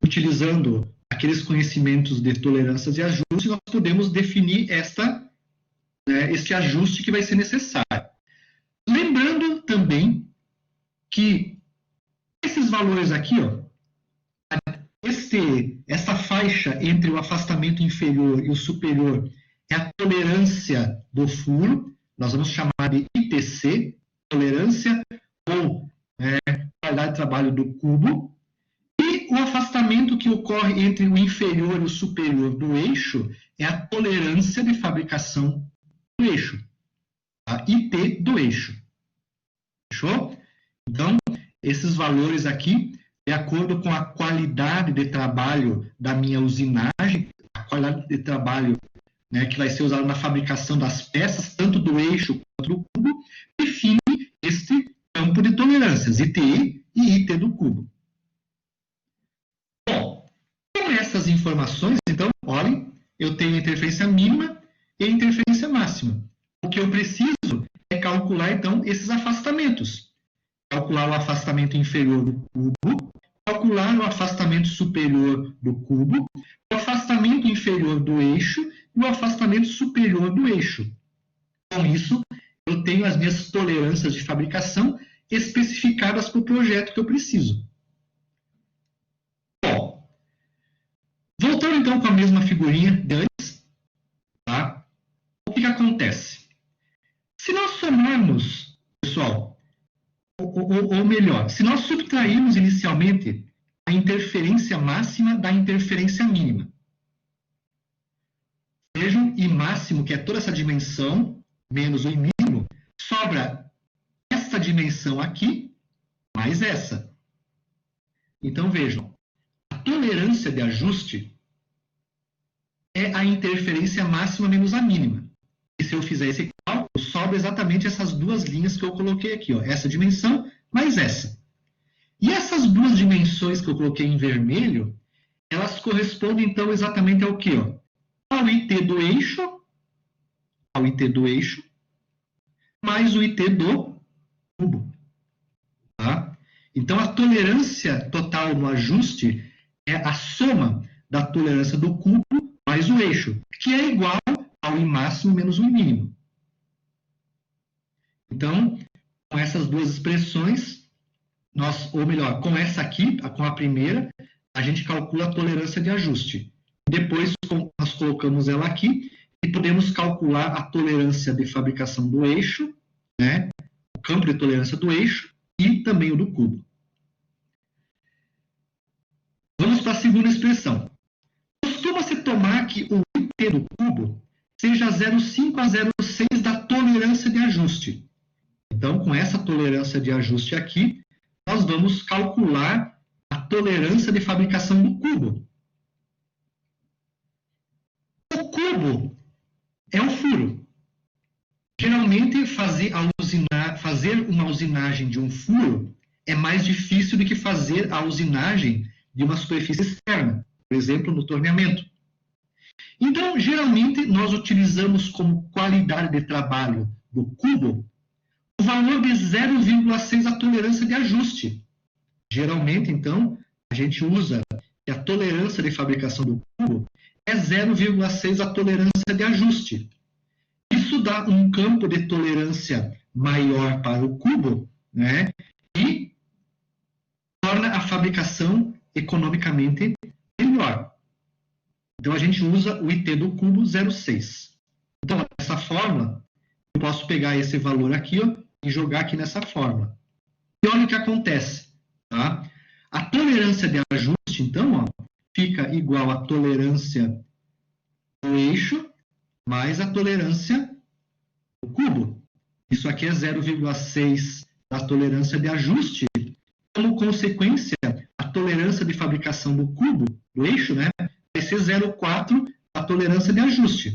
utilizando aqueles conhecimentos de tolerâncias e ajustes, nós podemos definir este ajuste que vai ser necessário. Lembrando também que esses valores aqui, ó, essa faixa entre o afastamento inferior e o superior é a tolerância do furo, nós vamos chamar de ITC, tolerância ou qualidade de trabalho do cubo, e o afastamento que ocorre entre o inferior e o superior do eixo é a tolerância de fabricação do eixo, a IT do eixo. Fechou? Então, esses valores aqui, de acordo com a qualidade de trabalho da minha usinagem, a qualidade de trabalho que vai ser usada na fabricação das peças, tanto do eixo quanto do cubo, define este campo de tolerâncias, ITI e IT do cubo. Bom, com essas informações, então, olhem, eu tenho a interferência mínima e a interferência máxima. O que eu preciso é calcular, então, esses afastamentos. Calcular o afastamento inferior do cubo, calcular o afastamento superior do cubo, o afastamento inferior do eixo e o afastamento superior do eixo. Com isso, eu tenho as minhas tolerâncias de fabricação especificadas para o projeto que eu preciso. Bom, voltando então com a mesma figurinha de antes, tá? O que acontece? Se nós somarmos, pessoal, ou melhor, se nós subtrairmos inicialmente a interferência máxima da interferência mínima, vejam, I máximo, que é toda essa dimensão, menos o I mínimo, sobra essa dimensão aqui, mais essa. Então, vejam, a tolerância de ajuste é a interferência máxima menos a mínima. E se eu fizer esse cálculo, sobra exatamente essas duas linhas que eu coloquei aqui, ó, essa dimensão mais essa. E essas duas dimensões que eu coloquei em vermelho, elas correspondem, então, exatamente ao quê? Ó? Ao IT do eixo, mais o IT do cubo. Tá? Então, a tolerância total no ajuste é a soma da tolerância do cubo mais o eixo, que é igual ao I máximo menos o I mínimo. Então, com essas duas expressões, ou melhor, com essa aqui, com a primeira, a gente calcula a tolerância de ajuste. Depois, nós colocamos ela aqui e podemos calcular a tolerância de fabricação do eixo, o campo de tolerância do eixo e também o do cubo. Vamos para a segunda expressão. Costuma-se tomar que o IT do cubo seja 0,5 a 0,6 da tolerância de ajuste. Então, com essa tolerância de ajuste aqui, nós vamos calcular a tolerância de fabricação do cubo. O cubo é um furo. Geralmente, fazer uma usinagem de um furo é mais difícil do que fazer a usinagem de uma superfície externa, por exemplo, no torneamento. Então, geralmente, nós utilizamos como qualidade de trabalho do cubo o valor de 0,6 a tolerância de ajuste. Geralmente, então, a gente usa que a tolerância de fabricação do cubo é 0,6 a tolerância de ajuste. Isso dá um campo de tolerância maior para o cubo, e torna a fabricação economicamente melhor. Então, a gente usa o IT do cubo 0,6. Então, dessa fórmula, eu posso pegar esse valor aqui, ó, e jogar aqui nessa fórmula. E olha o que acontece. Tá? A tolerância de ajuste, então, ó, fica igual à tolerância do eixo mais a tolerância do cubo. Isso aqui é 0,6 da tolerância de ajuste. Como consequência, a tolerância de fabricação do cubo, do eixo, né, vai ser 0,4 da tolerância de ajuste.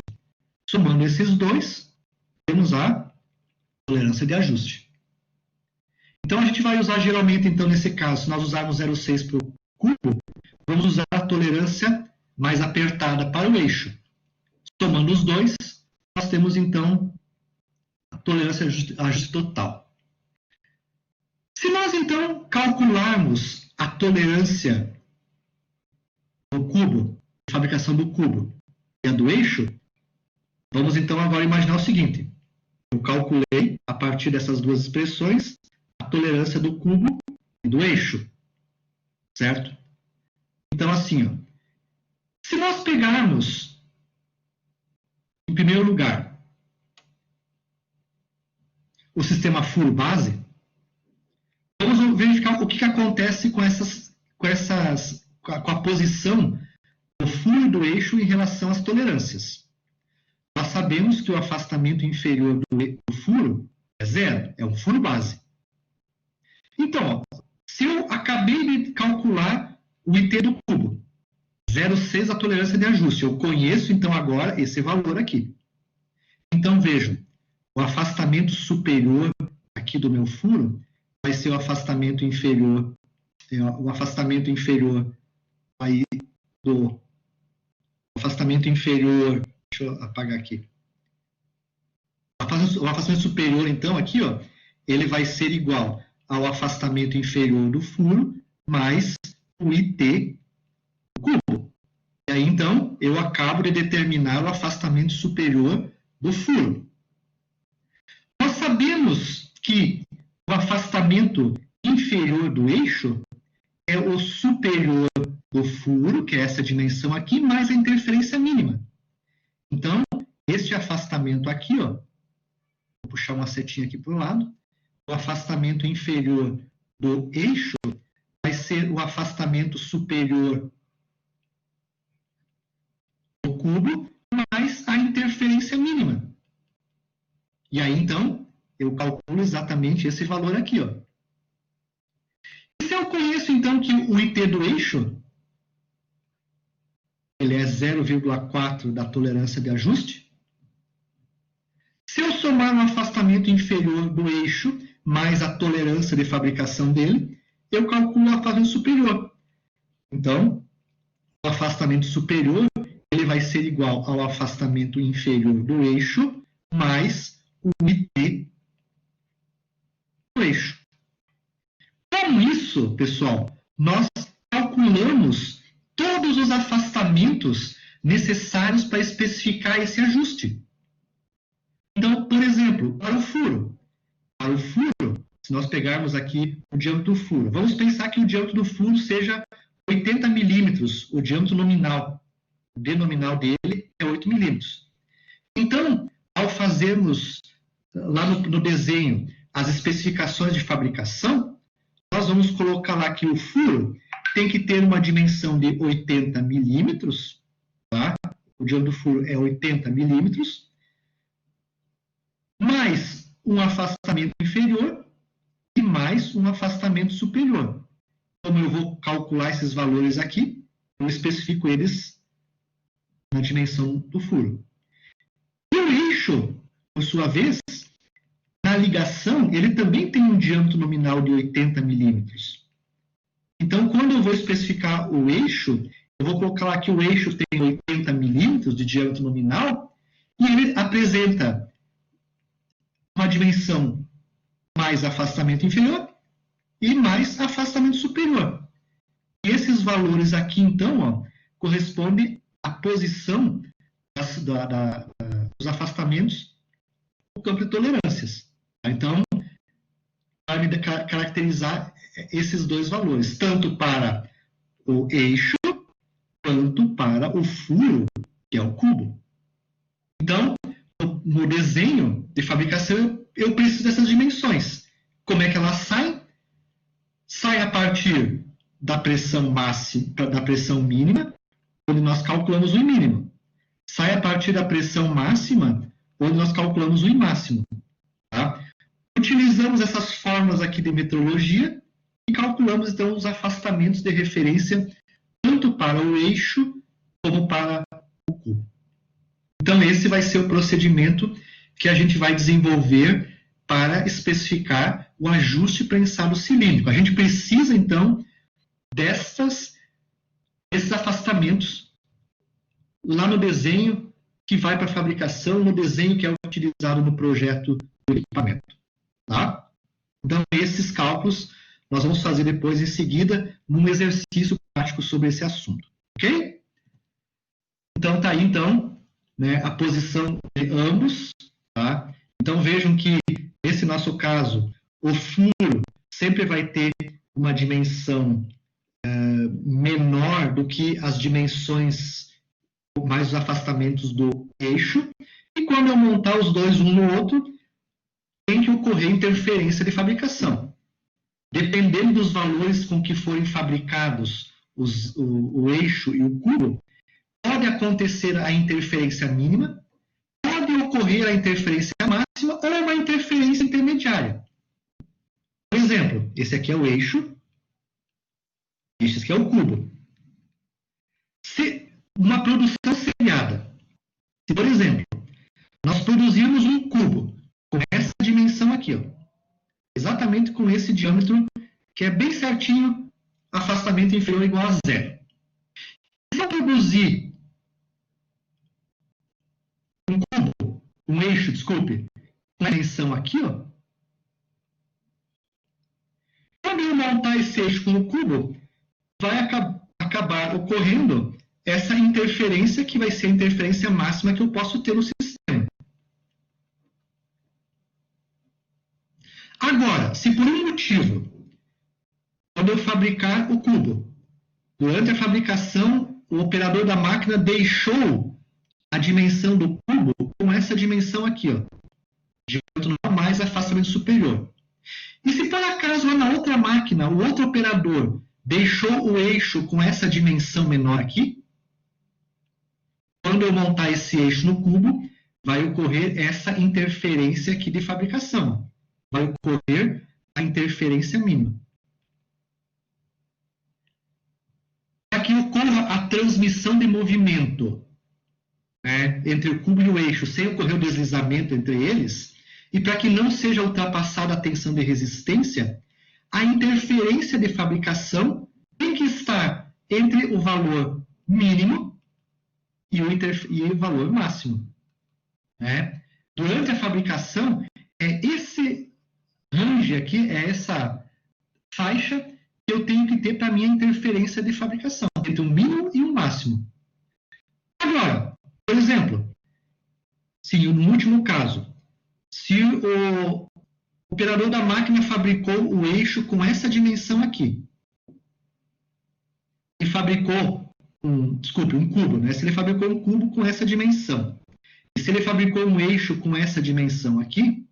Somando esses dois, temos a tolerância de ajuste. Então, a gente vai usar geralmente, então, nesse caso, se nós usarmos 0,6 para o cubo, vamos usar a tolerância mais apertada para o eixo. Somando os dois, nós temos, então, a tolerância a ajuste total. Se nós, então, calcularmos a tolerância do cubo, a fabricação do cubo e a do eixo, vamos, então, agora imaginar o seguinte. Eu calculei, a partir dessas duas expressões, a tolerância do cubo e do eixo, certo? Então, assim, ó, se nós pegarmos, em primeiro lugar, o sistema furo-base, vamos verificar o que acontece com a posição do furo e do eixo em relação às tolerâncias. Nós sabemos que o afastamento inferior do furo é zero, é um furo base. Então, ó, se eu acabei de calcular o IT do cubo, 0,6 a tolerância de ajuste, eu conheço, então, agora esse valor aqui. Então, vejam, o afastamento superior aqui do meu furo vai ser o afastamento inferior aí do afastamento inferior, deixa eu apagar aqui. O afastamento superior, então, aqui, ó, ele vai ser igual ao afastamento inferior do furo mais o IT do cubo. E aí, então, eu acabo de determinar o afastamento superior do furo. Nós sabemos que o afastamento inferior do eixo é o superior do furo, que é essa dimensão aqui, mais a interferência mínima. Então, este afastamento aqui, ó, vou puxar uma setinha aqui para o lado, o afastamento inferior do eixo vai ser o afastamento superior do cubo mais a interferência mínima. E aí, então, eu calculo exatamente esse valor aqui, ó. E se eu conheço, então, que o IT do eixo ele é 0,4 da tolerância de ajuste, se eu somar o afastamento inferior do eixo mais a tolerância de fabricação dele, eu calculo o afastamento superior. Então, o afastamento superior ele vai ser igual ao afastamento inferior do eixo mais o IT do eixo. Com isso, pessoal, nós calculamos todos os afastamentos necessários para especificar esse ajuste. Então, por exemplo, para o furo, se nós pegarmos aqui o diâmetro do furo, vamos pensar que o diâmetro do furo seja 80 milímetros, o diâmetro nominal. O D nominal dele é 8 milímetros. Então, ao fazermos lá no desenho as especificações de fabricação, nós vamos colocar lá que o furo tem que ter uma dimensão de 80 milímetros, tá? O diâmetro do furo é 80 milímetros, mais um afastamento inferior e mais um afastamento superior. Como eu vou calcular esses valores aqui, eu especifico eles na dimensão do furo. E o eixo, por sua vez, na ligação, ele também tem um diâmetro nominal de 80 milímetros. Então, quando eu vou especificar o eixo, eu vou colocar lá que o eixo tem 80 milímetros de diâmetro nominal e ele apresenta uma dimensão mais afastamento inferior e mais afastamento superior. E esses valores aqui, então, ó, correspondem à posição dos afastamentos do campo de tolerâncias. Então, vai me caracterizar esses dois valores, tanto para o eixo quanto para o furo, que é o cubo. Então, no desenho de fabricação, eu preciso dessas dimensões. Como é que elas saem? Sai a partir da pressão máxima, da pressão mínima, onde nós calculamos o I mínimo. Sai a partir da pressão máxima, onde nós calculamos o I máximo. Tá? Utilizamos essas fórmulas aqui de metrologia e calculamos, então, os afastamentos de referência tanto para o eixo como para o cubo. Então, esse vai ser o procedimento que a gente vai desenvolver para especificar o ajuste prensado cilíndrico. A gente precisa, então, desses afastamentos lá no desenho que vai para a fabricação, no desenho que é utilizado no projeto do equipamento. Tá? Então, esses cálculos nós vamos fazer depois, em seguida, num exercício prático sobre esse assunto. Ok? Então, tá aí, então, né, a posição de ambos. Tá? Então, vejam que, nesse nosso caso, o furo sempre vai ter uma dimensão menor do que as dimensões mais os afastamentos do eixo. E quando eu montar os dois um no outro, tem que ocorrer interferência de fabricação. Dependendo dos valores com que forem fabricados o eixo e o cubo, pode acontecer a interferência mínima, pode ocorrer a interferência máxima ou uma interferência intermediária. Por exemplo, esse aqui é o eixo, esse aqui é o cubo. Se uma produção seriada, se, por exemplo, nós produzirmos um cubo com essa dimensão aqui, ó, exatamente com esse diâmetro, que é bem certinho, afastamento inferior ou igual a 0. Se eu produzir um cubo, um eixo, desculpe, com a dimensão aqui, ó, quando eu montar esse eixo com o cubo, vai acabar ocorrendo essa interferência, que vai ser a interferência máxima que eu posso ter no sistema. Agora, se por um motivo, quando eu fabricar o cubo, durante a fabricação, o operador da máquina deixou a dimensão do cubo com essa dimensão aqui, ó, diâmetro normal mais afastamento superior. E se por acaso lá na outra máquina, o outro operador deixou o eixo com essa dimensão menor aqui, quando eu montar esse eixo no cubo, vai ocorrer essa interferência aqui de fabricação. Vai ocorrer a interferência mínima. Para que ocorra a transmissão de movimento, né, entre o cubo e o eixo, sem ocorrer o deslizamento entre eles, e para que não seja ultrapassada a tensão de resistência, a interferência de fabricação tem que estar entre o valor mínimo e o valor máximo. Né? Durante a fabricação, esse range aqui, é essa faixa que eu tenho que ter para a minha interferência de fabricação, entre o mínimo e o máximo. Agora, por exemplo, se no último caso, se o operador da máquina fabricou o eixo com essa dimensão aqui, e fabricou um cubo, né? Se ele fabricou um cubo com essa dimensão, e se ele fabricou um eixo com essa dimensão aqui,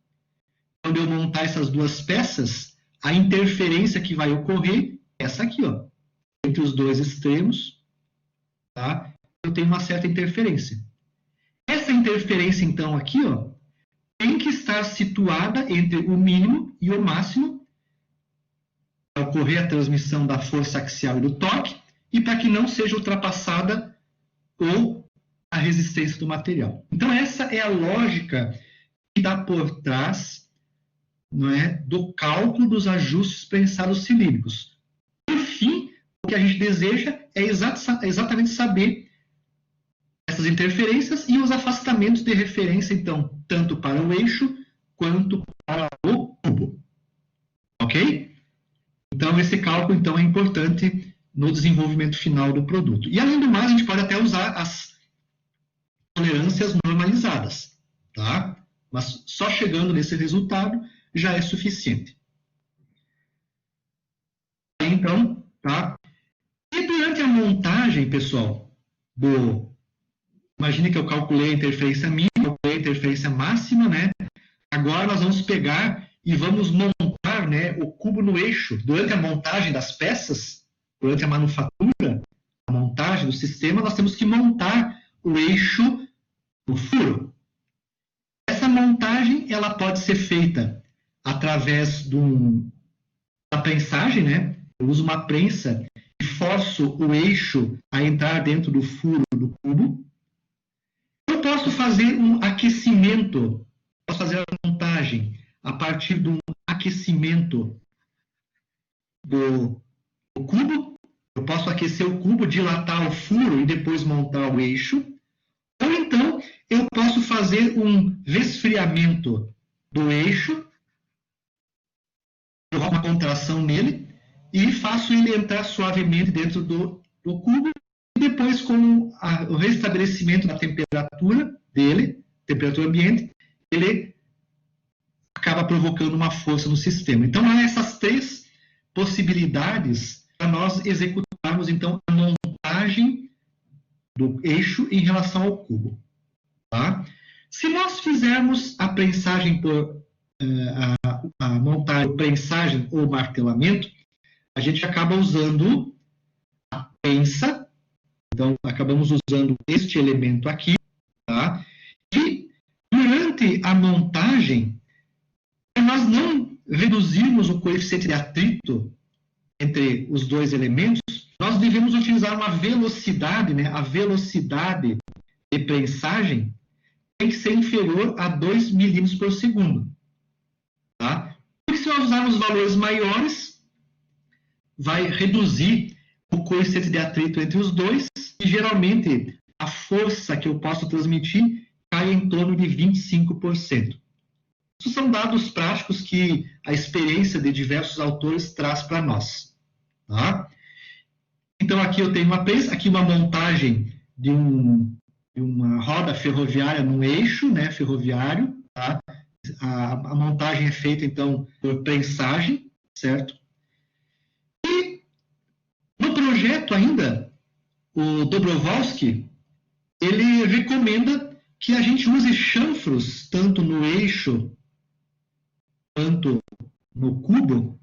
quando eu montar essas duas peças, a interferência que vai ocorrer é essa aqui, ó, entre os dois extremos, tá? Eu tenho uma certa interferência. Essa interferência, então, aqui, ó, tem que estar situada entre o mínimo e o máximo para ocorrer a transmissão da força axial e do torque e para que não seja ultrapassada ou a resistência do material. Então, essa é a lógica que dá por trás, não é, do cálculo dos ajustes prensados cilíndricos. Por fim, o que a gente deseja é exatamente saber essas interferências e os afastamentos de referência, então, tanto para o eixo quanto para o cubo. Ok? Então, esse cálculo então, é importante no desenvolvimento final do produto. E, além do mais, a gente pode até usar as tolerâncias normalizadas. Tá? Mas só chegando nesse resultado já é suficiente. Então, tá? E durante a montagem, pessoal, imagine que eu calculei a interferência mínima, calculei a interferência máxima, né? Agora nós vamos pegar e vamos montar, né, o cubo no eixo. Durante a montagem das peças, durante a manufatura, a montagem do sistema, nós temos que montar o eixo no furo. Essa montagem ela pode ser feita através da prensagem, né? Eu uso uma prensa e forço o eixo a entrar dentro do furo do cubo. Eu posso fazer um aquecimento, posso fazer a montagem a partir de um aquecimento do cubo. Eu posso aquecer o cubo, dilatar o furo e depois montar o eixo. Ou então, eu posso fazer um resfriamento do eixo, eu coloco uma contração nele e faço ele entrar suavemente dentro do cubo. E depois, com o restabelecimento da temperatura dele, temperatura ambiente, ele acaba provocando uma força no sistema. Então, há essas três possibilidades para nós executarmos, então, a montagem do eixo em relação ao cubo. Tá? Se nós fizermos a prensagem a montagem por prensagem ou martelamento, a gente acaba usando a prensa, então acabamos usando este elemento aqui, tá? E durante a montagem, para nós não reduzirmos o coeficiente de atrito entre os dois elementos, nós devemos utilizar uma velocidade, né? A velocidade de prensagem tem que ser inferior a 2 milímetros por segundo. Tá? Porque se nós usarmos valores maiores, vai reduzir o coeficiente de atrito entre os dois e geralmente a força que eu posso transmitir cai em torno de 25%. Isso são dados práticos que a experiência de diversos autores traz para nós. Tá? Então, aqui eu tenho uma prensa, aqui uma montagem de uma roda ferroviária num eixo, né, ferroviário. Tá? A montagem é feita, então, por prensagem, certo? E no projeto ainda, o Dobrovolsky, ele recomenda que a gente use chanfros, tanto no eixo quanto no cubo,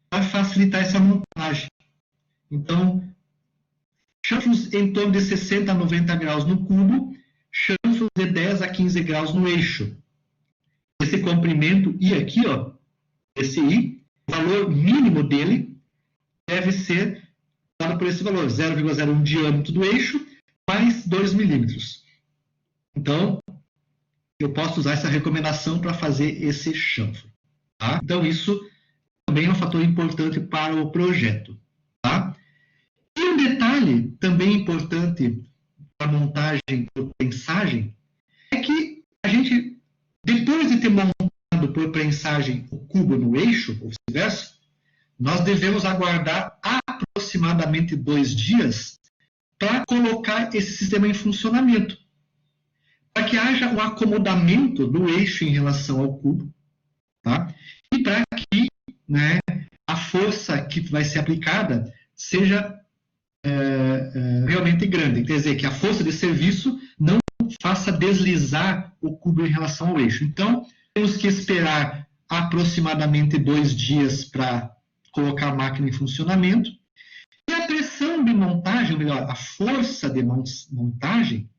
para facilitar essa montagem. Então, chanfros em torno de 60 a 90 graus no cubo, chanfros de 10 a 15 graus no eixo. Esse comprimento I aqui, ó, esse I, o valor mínimo dele deve ser dado por esse valor, 0,01 diâmetro do eixo, mais 2 milímetros. Então, eu posso usar essa recomendação para fazer esse chanfro. Tá? Então, isso também é um fator importante para o projeto. Tá? E um detalhe também importante para a montagem por prensagem é que a gente, depois de ter montado por prensagem o cubo no eixo, ou vice-versa, nós devemos aguardar aproximadamente 2 dias para colocar esse sistema em funcionamento, para que haja um acomodamento do eixo em relação ao cubo, tá? E para que, né, a força que vai ser aplicada seja realmente grande. Quer dizer, que a força de serviço não faça deslizar o cubo em relação ao eixo. Então, temos que esperar aproximadamente 2 dias para colocar a máquina em funcionamento. E a pressão de montagem, ou melhor, a força de montagem,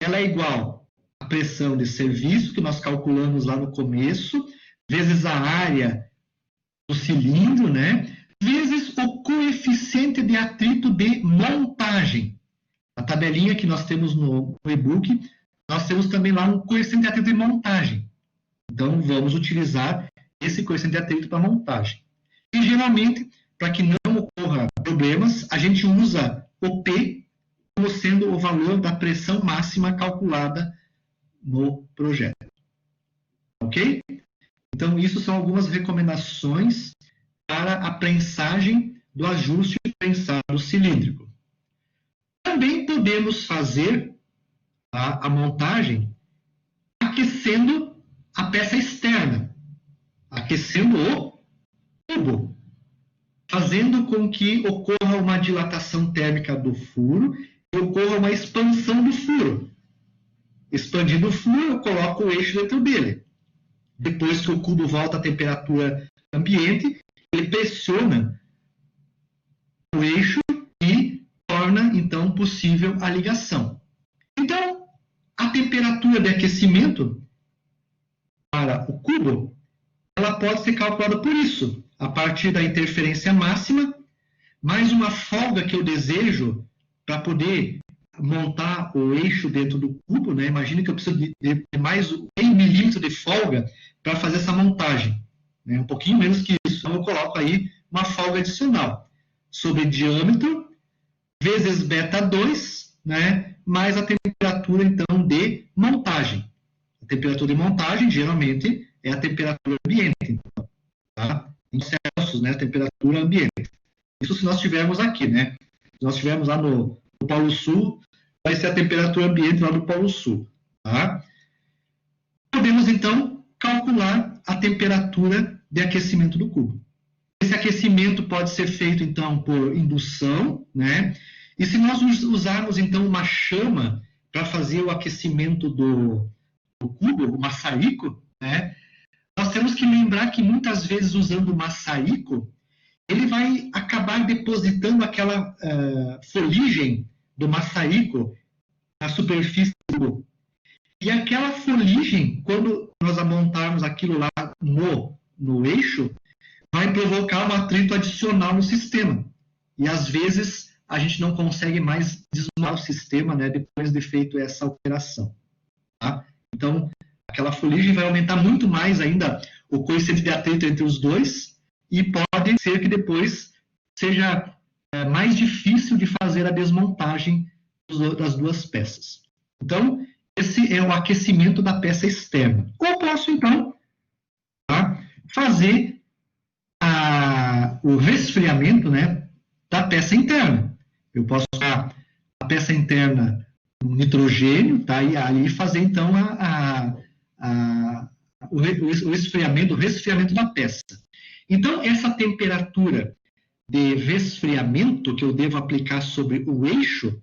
ela é igual à pressão de serviço, que nós calculamos lá no começo, vezes a área do cilindro, né? Vezes o coeficiente de atrito de montagem. A tabelinha que nós temos no e-book, nós temos também lá um coeficiente de atrito de montagem. Então, vamos utilizar esse coeficiente de atrito para montagem. E, geralmente, para que não ocorra problemas, a gente usa o P como sendo o valor da pressão máxima calculada no projeto. Ok? Então, isso são algumas recomendações para a prensagem do ajuste prensado cilíndrico. Também podemos fazer a montagem aquecendo a peça externa, aquecendo o cubo, fazendo com que ocorra uma dilatação térmica do furo e ocorra uma expansão do furo. Expandindo o furo, eu coloco o eixo dentro dele. Depois que o cubo volta à temperatura ambiente, ele pressiona o eixo e torna, então, possível a ligação. Então, a temperatura de aquecimento para o cubo, ela pode ser calculada por isso, a partir da interferência máxima, mais uma folga que eu desejo para poder montar o eixo dentro do cubo, né? Imagina que eu preciso de mais 1 milímetro de folga para fazer essa montagem, né? Um pouquinho menos que isso. Então, eu coloco aí uma folga adicional sobre diâmetro vezes beta2, né? Mais a temperatura, então, de montagem. A temperatura de montagem, geralmente, é a temperatura ambiente, então, tá? Em Celsius, né? A temperatura ambiente. Isso se nós tivermos aqui, né? Se nós tivermos lá no Polo Sul, vai ser a temperatura ambiente lá do Polo Sul, tá? Podemos, então, calcular a temperatura de aquecimento do cubo. Esse aquecimento pode ser feito, então, por indução, né? E se nós usarmos, então, uma chama para fazer o aquecimento do cubo, o maçarico, né? Nós temos que lembrar que, muitas vezes, usando o maçarico, ele vai acabar depositando aquela foligem do maçarico na superfície do cubo. E aquela foligem, quando nós montarmos aquilo lá no eixo, vai provocar um atrito adicional no sistema. E, às vezes, a gente não consegue mais desmontar o sistema, né, depois de feito essa operação. Tá? Então, aquela foligem vai aumentar muito mais ainda o coeficiente de atrito entre os dois, e pode ser que depois seja mais difícil de fazer a desmontagem das duas peças. Então, esse é o aquecimento da peça externa. Ou posso, então, fazer o resfriamento, né, da peça interna. Eu posso usar a peça interna com nitrogênio, tá, e ali fazer, então, o resfriamento da peça. Então, essa temperatura de resfriamento que eu devo aplicar sobre o eixo,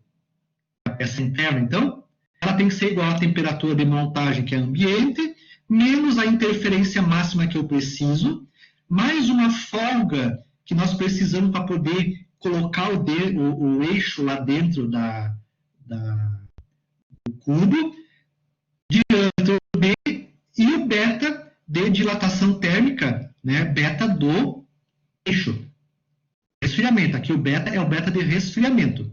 a peça interna, então, ela tem que ser igual à temperatura de montagem, que é ambiente, menos a interferência máxima que eu preciso, mais uma folga que nós precisamos para poder colocar o eixo lá dentro do cubo, diâmetro B e o beta de dilatação térmica, né, beta do eixo. Resfriamento, aqui o beta é o beta de resfriamento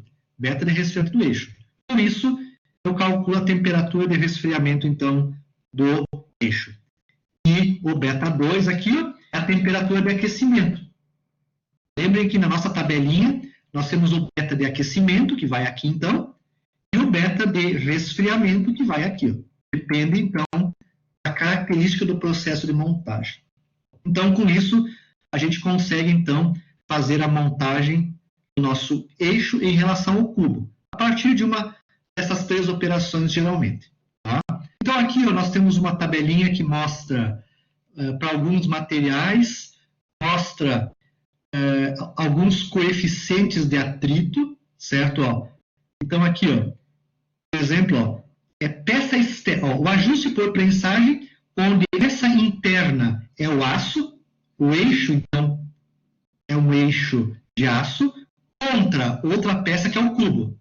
do eixo. Por isso, eu calculo a temperatura de resfriamento, então, do eixo. E o beta 2 aqui é a temperatura de aquecimento. Lembrem que na nossa tabelinha, nós temos o beta de aquecimento, que vai aqui, então, e o beta de resfriamento, que vai aqui. Depende, então, da característica do processo de montagem. Então, com isso, a gente consegue, então, fazer a montagem do nosso eixo em relação ao cubo, a partir de uma dessas 3 operações, geralmente. Tá? Então, aqui nós temos uma tabelinha que mostra, para alguns materiais, mostra alguns coeficientes de atrito, certo? Ó. Então, aqui, ó, por exemplo, ó, peça externa, o ajuste por prensagem, onde a peça interna é o aço, o eixo, então, é um eixo de aço, contra outra peça que é o cubo.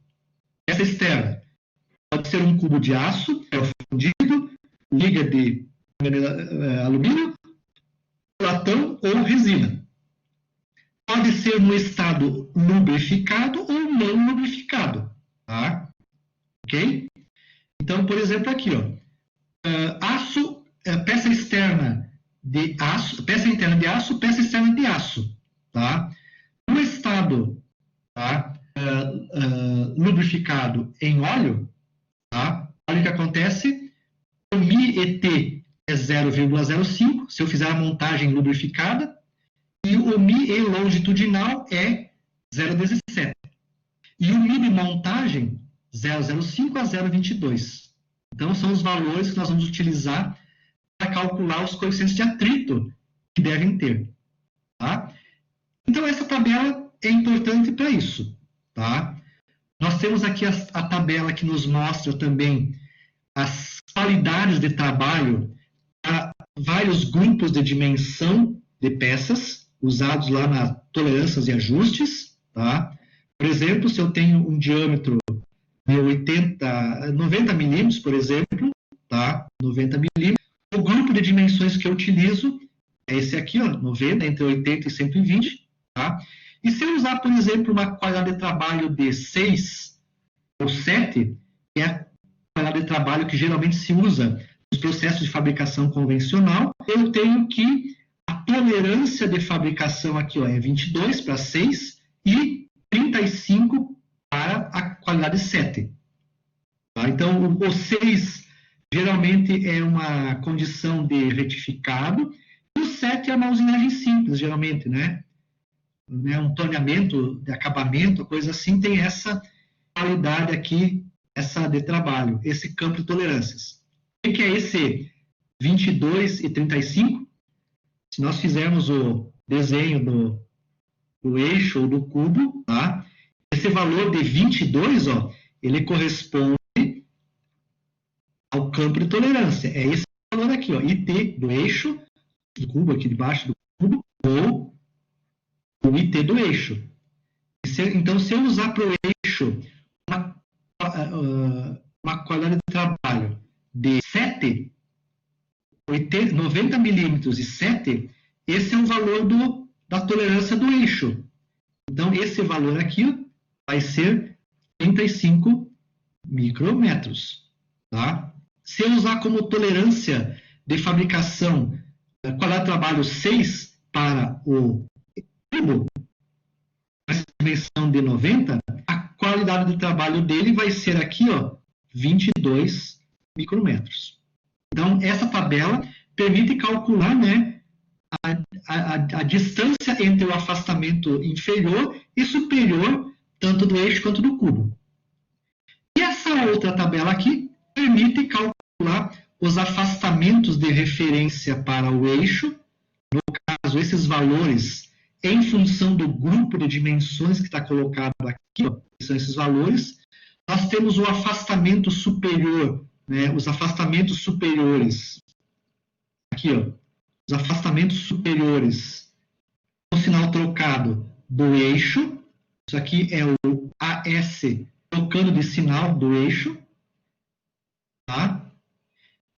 Peça externa pode ser um cubo de aço, é fundido, liga de alumínio, latão ou resina. Pode ser no estado lubrificado ou não lubrificado. Tá? Ok? Então, por exemplo, aqui, ó, aço, peça externa de aço, peça interna de aço, peça externa de aço. Tá? No estado, tá, lubrificado em óleo, tá? Olha o que acontece. O μET é 0,05, se eu fizer a montagem lubrificada, e o μE longitudinal é 0,17. E o μ de montagem, 0,05 a 0,22. Então, são os valores que nós vamos utilizar para calcular os coeficientes de atrito que devem ter. Tá? Então, essa tabela é importante para isso. Tá? Nós temos aqui a tabela que nos mostra também as qualidades de trabalho para vários grupos de dimensão de peças, usados lá na tolerâncias e ajustes. tá? Por exemplo, se eu tenho um diâmetro de 90 milímetros, por exemplo, tá? 90 milímetros, o grupo de dimensões que eu utilizo é esse aqui, ó, 90, entre 80 e 120, tá? E se eu usar, por exemplo, uma qualidade de trabalho de 6 ou 7, que é a qualidade de trabalho que geralmente se usa nos processos de fabricação convencional, eu tenho que a tolerância de fabricação aqui, ó, é 22 para 6 e 35 para a qualidade 7. Tá? Então, o 6 geralmente é uma condição de retificado, e o 7 é uma usinagem simples, geralmente, né? Um torneamento de acabamento, coisa assim, tem essa qualidade aqui, essa de trabalho, esse campo de tolerâncias. O que é esse 22 e 35? Se nós fizermos o desenho do eixo ou do cubo, tá? Esse valor de 22, ó, ele corresponde ao campo de tolerância. É esse valor aqui, ó, IT do eixo, do cubo, aqui debaixo do cubo, ou o IT do eixo. Então, se eu usar para o eixo uma qualidade de trabalho de 7, 90 milímetros e 7, esse é o valor da tolerância do eixo. Então, esse valor aqui vai ser 35 micrômetros. Tá? Se eu usar como tolerância de fabricação qualidade de trabalho 6 para o cubo, essa dimensão de 90, a qualidade de trabalho dele vai ser aqui, ó, 22 micrômetros. Então, essa tabela permite calcular, né, a distância entre o afastamento inferior e superior, tanto do eixo quanto do cubo. E essa outra tabela aqui permite calcular os afastamentos de referência para o eixo, no caso, esses valores em função do grupo de dimensões que está colocado aqui, ó, que são esses valores. Nós temos o afastamento superior, né, os afastamentos superiores, aqui, ó, os afastamentos superiores, o sinal trocado do eixo, isso aqui é o AS, trocando de sinal do eixo, tá?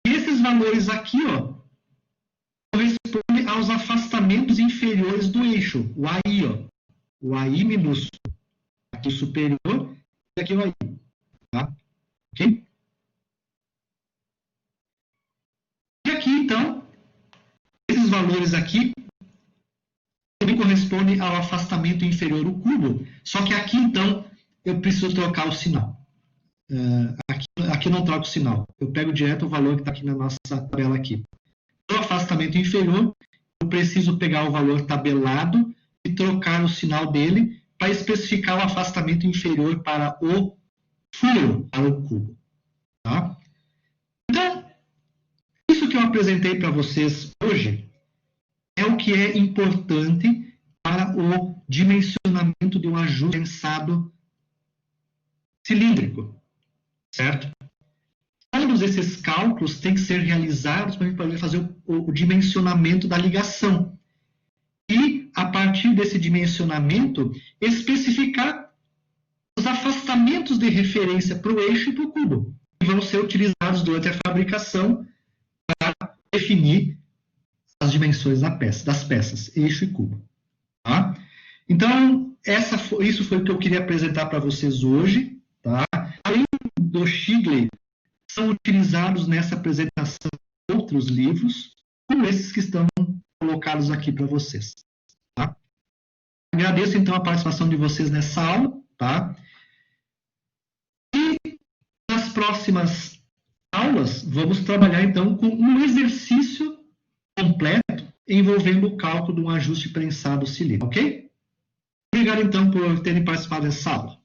E esses valores aqui, ó, correspondem aos afastamentos inferiores do eixo, o AI, ó, o AI minúsculo, aqui o superior, e aqui o AI, tá? Ok? E aqui, então, esses valores aqui também correspondem ao afastamento inferior do cubo, só que aqui, então, eu preciso trocar o sinal. Aqui eu não troco o sinal, eu pego direto o valor que está aqui na nossa tabela aqui. No afastamento inferior, eu preciso pegar o valor tabelado e trocar o sinal dele para especificar o afastamento inferior para o furo, para o cubo. Tá? Então, isso que eu apresentei para vocês hoje é o que é importante para o dimensionamento de um ajuste prensado cilíndrico, certo? Todos esses cálculos têm que ser realizados para a gente poder fazer o dimensionamento da ligação. E, a partir desse dimensionamento, especificar os afastamentos de referência para o eixo e para o cubo, que vão ser utilizados durante a fabricação para definir as dimensões das peças, eixo e cubo. Tá? Então, isso foi o que eu queria apresentar para vocês hoje. Tá? Além do Shigley, são utilizados nessa apresentação outros livros, como esses que estão colocados aqui para vocês. Tá? Agradeço, então, a participação de vocês nessa aula. Tá? E nas próximas aulas, vamos trabalhar, então, com um exercício completo envolvendo o cálculo de um ajuste prensado cilíndrico. Ok? Obrigado, então, por terem participado dessa aula.